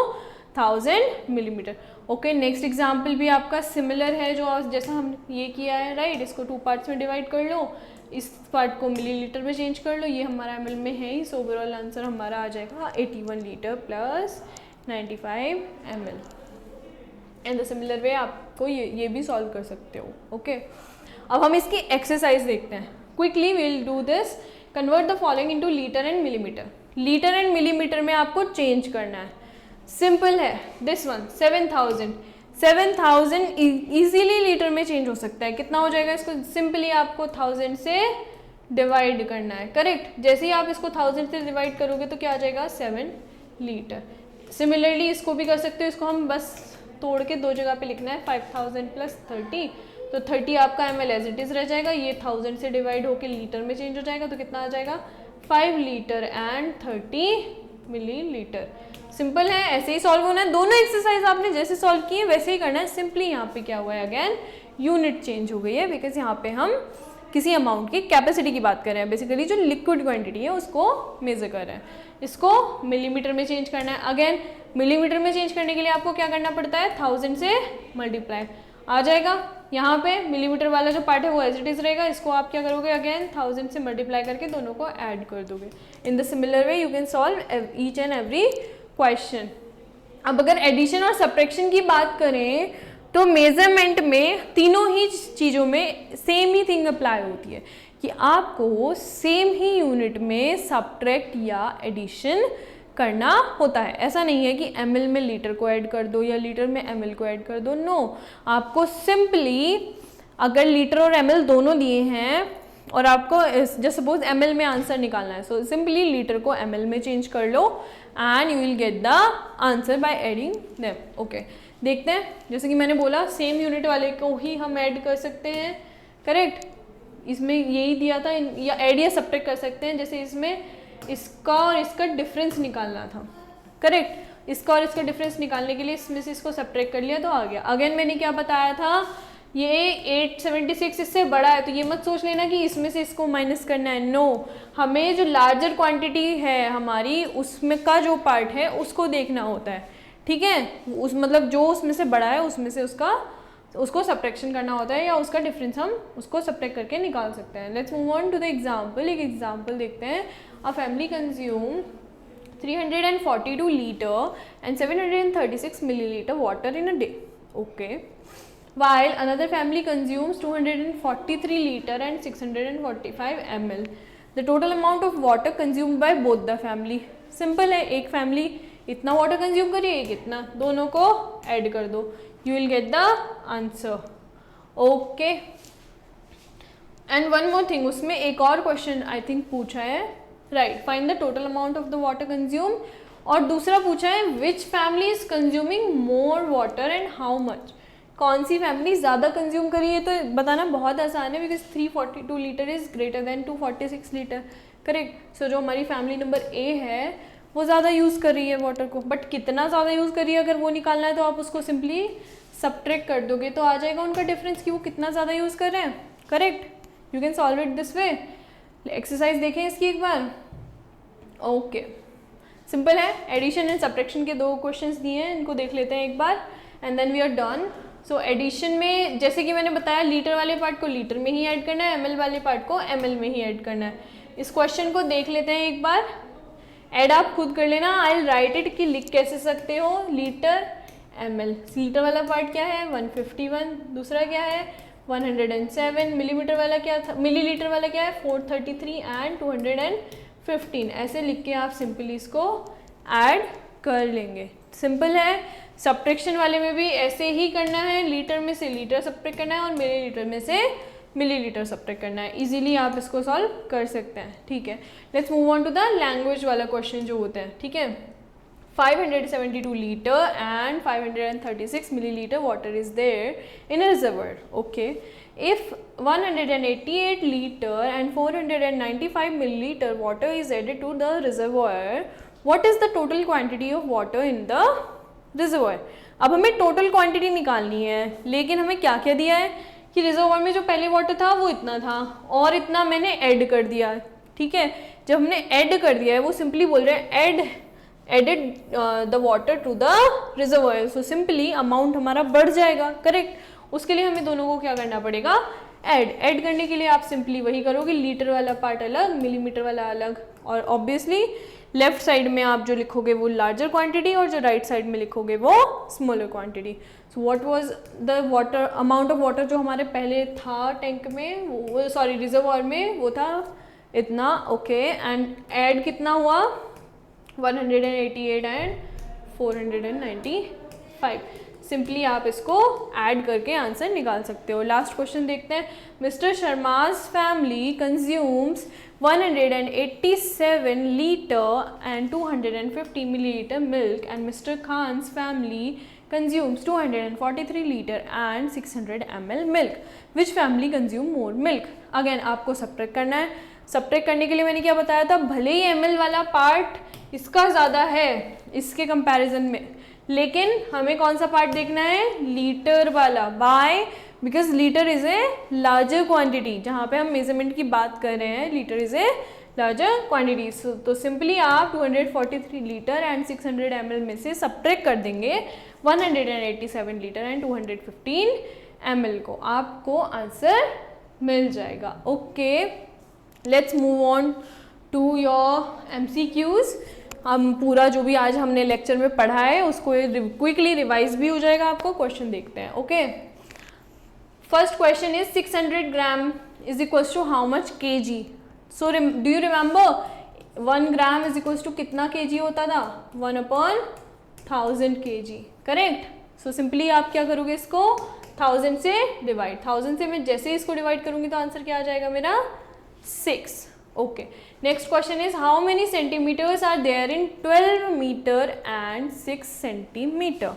1000 millimetre. Okay, next example भी आपका सिमिलर है, जो जैसा हम ये किया है, राइट। इसको 2 पार्ट्स में डिवाइड कर लो, इस पार्ट को मिलीलीटर में चेंज कर लो, ये हमारा ml में है ही। सो ओवरऑल आंसर हमारा आ जाएगा 81 litre + 95 ml। And the similar way आपको ये भी सॉल्व कर सकते हो। ओके, अब हम इसकी एक्सरसाइज देखते हैं। Quickly will do this. Convert the following into litre and millimetre. Litre and millimetre में आपको चेंज करना है, सिंपल है। दिस वन 7000 इजीली लीटर में चेंज हो सकता है। कितना हो जाएगा, इसको सिंपली आपको 1000 से डिवाइड करना है, करेक्ट। जैसे ही आप इसको 1000 से डिवाइड करोगे तो क्या आ जाएगा 7 लीटर। सिमिलरली इसको भी कर सकते हो, इसको हम बस तोड़ के 2 जगह पे लिखना है, 5000 + 30, तो 30 आपका ml एज इट इज रह जाएगा। ये 1000 से डिवाइड होके लीटर में चेंज हो जाएगा, तो कितना आ जाएगा 5 लीटर एंड 30 मिलीलीटर। सिंपल है, ऐसे ही सॉल्व होना है। दोनों एक्सरसाइज आपने जैसे सॉल्व किए वैसे ही करना है। सिंपली यहाँ पे क्या हुआ है, अगेन यूनिट चेंज हो गई है, बिकॉज यहाँ पे हम किसी अमाउंट की कैपेसिटी की बात कर रहे हैं। बेसिकली जो लिक्विड क्वांटिटी है उसको मेजर कर रहे हैं। इसको मिलीमीटर में चेंज करना है। अगेन मिलीमीटर में चेंज करने के लिए आपको क्या करना पड़ता है, 1000 से मल्टीप्लाई आ जाएगा। यहाँ पे मिलीमीटर वाला जो पार्ट है वो एज इट इज रहेगा, इसको आप क्या करोगे, अगेन 1000 से मल्टीप्लाई करके दोनों को ऐड कर दोगे। In the similar way you can solve each and every question. अब अगर एडिशन और सब्ट्रैक्शन की बात करें तो मेजरमेंट में तीनों ही चीज़ों में सेम ही थिंग अप्लाई होती है कि आपको सेम ही यूनिट में सब्ट्रैक्ट या एडिशन करना होता है। ऐसा नहीं है कि ml में लीटर को ऐड कर दो या लीटर में ml को ऐड कर दो, नो। आपको सिंपली अगर लीटर और ml दोनों दिए हैं और आपको जैसे सपोज ml में आंसर निकालना है, सो सिंपली लीटर को ml में चेंज कर लो and you will get the answer by adding them. Okay, देखते हैं। जैसे कि मैंने बोला सेम यूनिट वाले को ही हम ऐड कर सकते हैं, करेक्ट। इसमें यही दिया था, या ऐड या सब्ट्रैक्ट कर सकते हैं। जैसे इसमें इसका और इसका डिफरेंस निकालना था, करेक्ट। इसका और इसका डिफरेंस निकालने के लिए इसमें से इसको सब्ट्रैक्ट कर लिया तो आ गया। अगेन मैंने क्या बताया था, ये 876 इससे बड़ा है, तो ये मत सोच लेना कि इसमें से इसको माइनस करना है, नो। हमें जो लार्जर क्वांटिटी है हमारी उसमें का जो पार्ट है उसको देखना होता है, ठीक है। उस मतलब जो उसमें से बड़ा है उसमें से उसको सब्ट्रैक्शन करना होता है, या उसका डिफरेंस हम उसको सब्ट्रैक्ट करके निकाल सकते हैं। Let's move on to the example. एक एग्जाम्पल देखते हैं। A family consume 342 litre and 736 millilitre water in a day, okay, while another family consumes 243 liter and 645 ml. The total amount of water consumed by both the family. Simple है, एक family इतना water consume करिए, एक इतना, दोनों को add कर दो, you will get the answer. Okay, and one more thing, उसमें एक और क्वेश्चन आई थिंक पूछा है, right, find the total amount of the water consume. और दूसरा पूछा है विच family is consuming more water and how much. कौन सी फैमिली ज़्यादा कंज्यूम करी है, तो बताना बहुत आसान है, because 342 litre is greater than 246 litre, correct. So जो हमारी फैमिली नंबर ए है वो ज़्यादा यूज़ कर रही है वाटर को, बट कितना ज़्यादा यूज़ कर रही है अगर वो निकालना है तो आप उसको सिंपली सब्ट्रैक्ट कर दोगे तो आ जाएगा उनका डिफरेंस कि वो कितना ज़्यादा यूज़ कर रहे हैं, correct. You can solve it this way. Exercise देखें इसकी एक बार। ओके, सिंपल है, एडिशन एंड सब्ट्रैक्शन के दो क्वेश्चंस दिए हैं, इनको देख लेते हैं एक बार and then we are done. So addition में जैसे कि मैंने बताया लीटर वाले पार्ट को लीटर में ही ऐड करना है, ml वाले पार्ट को ml में ही ऐड करना है। इस क्वेश्चन को देख लेते हैं एक बार, ऐड आप खुद कर लेना। आई विल राइट इट कि लिख कैसे सकते हो, लीटर ml। लीटर वाला पार्ट क्या है 151, दूसरा क्या है 107, मिलीमीटर वाला क्या था, मिलीलीटर वाला क्या है 433 एंड 215। ऐसे लिख के आप सिंपली इसको ऐड कर लेंगे। सिंपल है। सब्ट्रैक्शन वाले में भी ऐसे ही करना है, लीटर में से लीटर सब्ट्रैक्ट करना है और मिलीलीटर में से मिलीलीटर सब्ट्रैक्ट करना है। इजीली आप इसको सॉल्व कर सकते हैं, ठीक है। Let's move on to the language वाला क्वेश्चन जो होता है, ठीक है। 572 litre and 536 millilitre water is there in a reservoir, okay. If 188 liter and 495 milliliter water is added to the reservoir, what is the total quantity of water in the reservoir? अब हमें total quantity निकालनी है, लेकिन हमें क्या क्या दिया है कि रिजर्वायर में जो पहले वाटर था वो इतना था और इतना मैंने ऐड कर दिया, ठीक है। जब हमने ऐड कर दिया है वो सिंपली बोल रहे हैं added the water to the reservoir, so simply amount हमारा बढ़ जाएगा, करेक्ट। उसके लिए हमें दोनों को क्या करना पड़ेगा, ऐड करने के लिए आप सिंपली वही करोगे, लीटर वाला पार्ट अलग, मिलीमीटर वाला अलग, और ऑब्वियसली लेफ्ट साइड में आप जो लिखोगे वो लार्जर क्वांटिटी और जो राइट साइड में लिखोगे वो smaller quantity. So what was the water amount of water जो हमारे पहले था टैंक में, वो सॉरी रिजर्वायर में, वो था इतना, ओके। एंड ऐड कितना हुआ 188 एंड 495। सिंपली आप इसको ऐड करके आंसर निकाल सकते हो। लास्ट क्वेश्चन देखते हैं। Mister Sharma's family consumes 187 litre and 250 millilitre milk and mister Khan's family consumes 243 liter and 600 ml milk. Which family consume more milk? Again आपको सब्ट्रैक्ट करना है। सब्ट्रैक्ट करने के लिए मैंने क्या बताया था, भले ही ml वाला पार्ट इसका ज़्यादा है इसके कंपैरिजन में, लेकिन हमें कौन सा पार्ट देखना है, लीटर वाला, by because litre is a larger quantity, जहाँ पे हम मेजरमेंट की बात कर रहे हैं litre is a larger quantity. तो सिंपली आप 243 लीटर एंड 600 ml में से सब्ट्रैक्ट कर देंगे 187 लीटर एंड 215 ml को, आपको आंसर मिल जाएगा। Okay, let's move on to your MCQs। हम पूरा जो भी आज हमने लेक्चर में पढ़ा है उसको क्विकली रिवाइज भी हो जाएगा आपको। क्वेश्चन देखते हैं। Okay, first question is 600 gram is equals to how much kg। So do you remember 1 gram is equals to कितना kg होता था, 1/1000 kg, करेक्ट। सो सिंपली आप क्या करोगे, इसको 1000 से डिवाइड, 1000 से मैं जैसे इसको डिवाइड करूंगी तो आंसर क्या आ जाएगा मेरा, 6। Okay, next question is how many centimetres are there in 12 metre and 6 centimetre.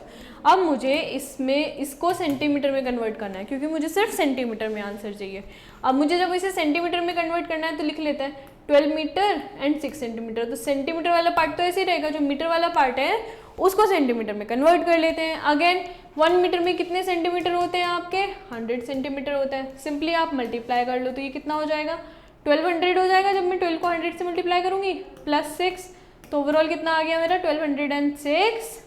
अब मुझे इसमें इसको सेंटीमीटर में कन्वर्ट करना है क्योंकि मुझे सिर्फ सेंटीमीटर में आंसर चाहिए। अब मुझे जब इसे सेंटीमीटर में कन्वर्ट करना है तो लिख लेते हैं 12 मीटर एंड 6 सेंटीमीटर। तो सेंटीमीटर वाला पार्ट तो ऐसे ही रहेगा, जो मीटर वाला पार्ट है उसको सेंटीमीटर में कन्वर्ट कर लेते हैं। अगेन 1 मीटर में कितने सेंटीमीटर होते हैं आपके, 100 सेंटीमीटर होता है। सिंपली आप मल्टीप्लाई कर लो तो ये कितना हो जाएगा, 1200 हो जाएगा जब मैं 12 को 100 से मल्टीप्लाई करूंगी, प्लस 6, तो ओवरऑल कितना आ गया मेरा 1206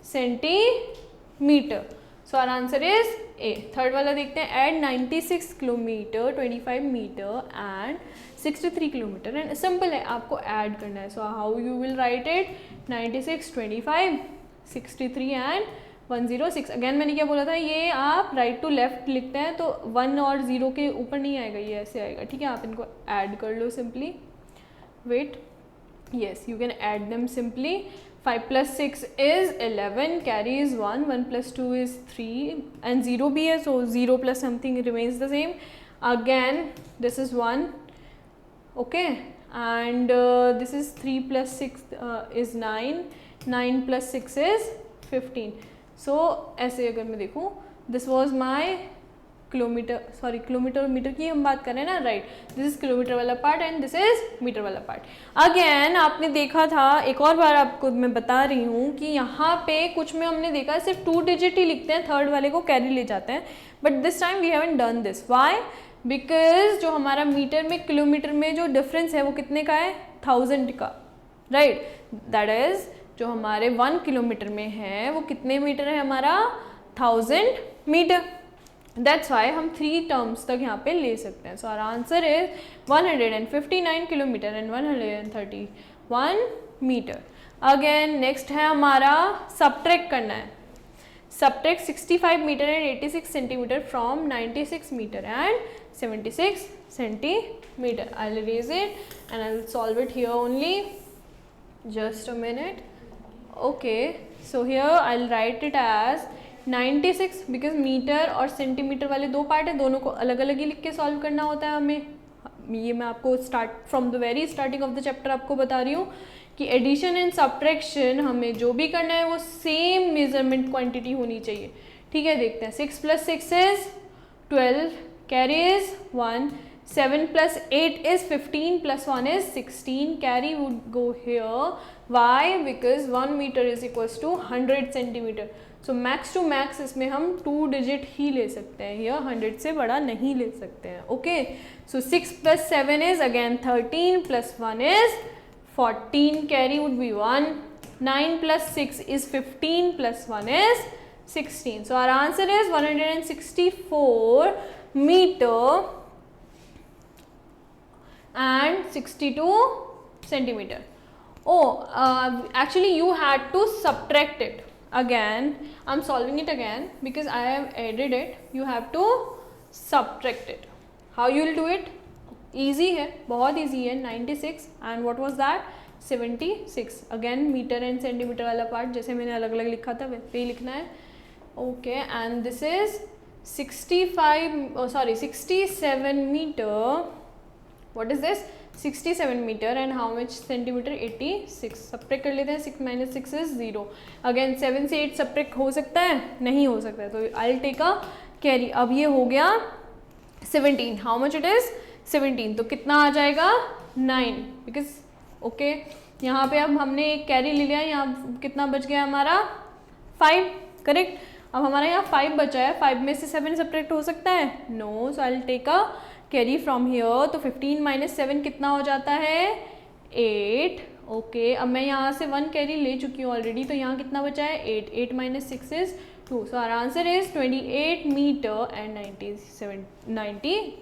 centimetre. So our answer is A. Third वाला देखते हैं, add 96 kilometre 25 metre and 63 kilometre, and simple है, आपको ऐड करना है। So how you will write it, 96 25 63 and 106। Again मैंने क्या बोला था, ये आप राइट टू लेफ्ट लिखते हैं तो 1 और 0 के ऊपर नहीं आएगा, ये ऐसे आएगा, ठीक है। आप इनको ऐड कर लो simply, wait, yes you can add them simply। 5 plus 6 is 11, carry is 1, 1 plus 2 is 3 and 0 भी है, so 0 plus something remains the same। Again this is 1, okay, and this is 3 plus 6 is 9, 9 plus 6 is 15। so ऐसे अगर मैं देखूँ, this was my kilometre, sorry kilometre और metre की हम बात कर रहे हैं ना, राइट, दिस इज किलोमीटर वाला part and this is metre वाला पार्ट। अगेन आपने देखा था, एक और बार आपको मैं बता रही हूँ कि यहाँ पे कुछ में हमने देखा सिर्फ 2 डिजिट ही लिखते हैं, थर्ड वाले को कैरी ले जाते हैं, but this time we haven't done this. Why, because जो हमारा मीटर में किलोमीटर में जो डिफरेंस है वो कितने का है, 1000 का, राइट, दैट इज जो हमारे 1 किलोमीटर में है वो कितने मीटर है हमारा, 1000 मीटर। दैट्स वाई हम 3 टर्म्स तक यहाँ पे ले सकते हैं। So our answer is 159 kilometre and 131 metre. Again next है हमारा सब्ट्रैक्ट करना है, subtract 65 metre and 86 centimetre from 96 metre and 76 centimetre. I will raise it and I will solve it here only, just a minute. Okay, so here I will write it as 96 because metre और centimetre वाले 2 part है, दोनों को अलग अलग ही लिख के solve करना होता है हमें। ये मैं आपको start from the very starting of the chapter आपको बता रही हूँ कि एडिशन एंड सब्ट्रैक्शन हमें जो भी करना है वो सेम मेजरमेंट क्वांटिटी होनी चाहिए, ठीक है। देखते हैं, 6 plus 6 is 12, carry is 1, 7 plus 8 is 15 plus 1 is 16, carry would go here। Why? Because 1 meter is equals to 100 centimeter। So max to max इसमें हम 2 डिजिट ही ले सकते हैं, या 100 से बड़ा नहीं ले सकते हैं। Okay, so 6 plus 7 is again 13 plus 1 is 14, carry would be 1, 9 plus 6 is 15 plus 1 is 16। so our answer is 164 meter and 62 centimeter। oh actually you had to subtract it again, I'm solving it again because I have added it, you have to subtract it। how you will do it, easy है, बहुत easy है। 96 and what was that, 76। again metre and centimetre वाला part जैसे मैंने अलग अलग लिखा था वैसे ही लिखना है। Okay, and this is 67 metre, what is this, 67 metre and how much centimetre, 86। Subtract कर लेते हैं, 6 minus 6 is 0। अगेन 7 से 8 सब्ट्रैक्ट हो सकता है, नहीं हो सकता है, तो I will take a carry. अब ये हो गया 17, हाउ मच इट इज 17, तो कितना आ जाएगा 9, बिकॉज ओके यहाँ पे अब हमने एक कैरी ले लिया, यहाँ कितना बच गया हमारा 5, करेक्ट। अब हमारा यहाँ 5 बचा है, 5 में से 7 सब्ट्रैक्ट हो सकता है, no, so I will take a carry from here, तो 15 माइनस 7 कितना हो जाता है 8, ओके। अब मैं यहाँ से 1 कैरी ले चुकी हूँ ऑलरेडी, तो यहाँ कितना बचा है 8, 8 minus 6 is 2, so our answer is 28 metre and 90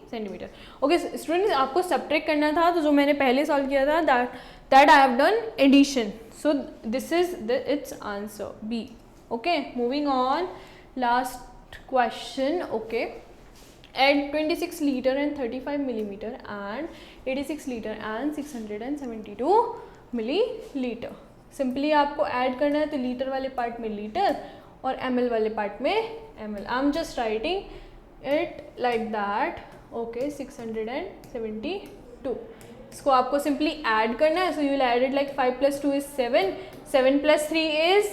centimetre. Okay students, आपको सब्ट्रैक्ट करना था, तो जो मैंने पहले सॉल्व किया था that I have done addition, so this is its answer B. Okay, moving on, last question. Okay, add 26 liter and 35 millimeter and 86 liter and 672 milliliter। Simply आपको ऐड करना है, तो लीटर वाले पार्ट में लीटर और ml वाले part में ml। I am just writing it like that. Okay, 672, इसको आपको सिंपली ऐड करना है, so you will add it like 5 + 2 is 7, 7 + 3 is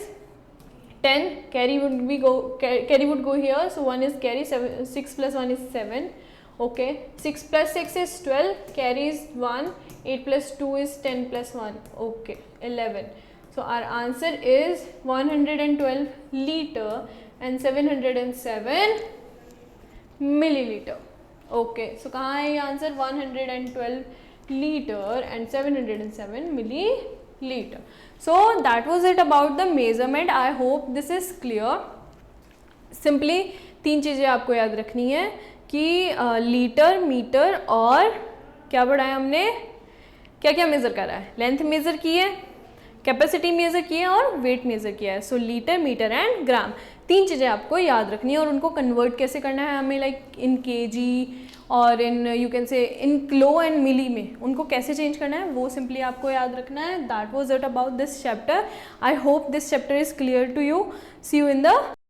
10, carry would go here, so 1 is carry, 6 + 1 is 7, okay, 6 + 6 is 12, carry is 1, 8 + 2 is 10 + 1, okay, 11. So our answer is 112 liter and 707 milliliter. Okay, so कहाँ है ये answer, 112 liter and 707 milliliter. So that was it about the measurement. I hope this is clear. Simply 3 चीज़ें आपको याद रखनी है कि litre, metre और क्या पढ़ा है हमने, क्या क्या मेज़र करा है, लेंथ मेज़र की है, कैपेसिटी मेज़र की है और वेट मेज़र किया है। सो लीटर, मीटर एंड ग्राम, 3 चीज़ें आपको याद रखनी है और उनको कन्वर्ट कैसे करना है हमें, लाइक इन केजी और इन यू कैन से इन किलो एंड मिली में, उनको कैसे चेंज करना है वो सिंपली आपको याद रखना है। That was it about this chapter. I hope this chapter is clear to you. See you in the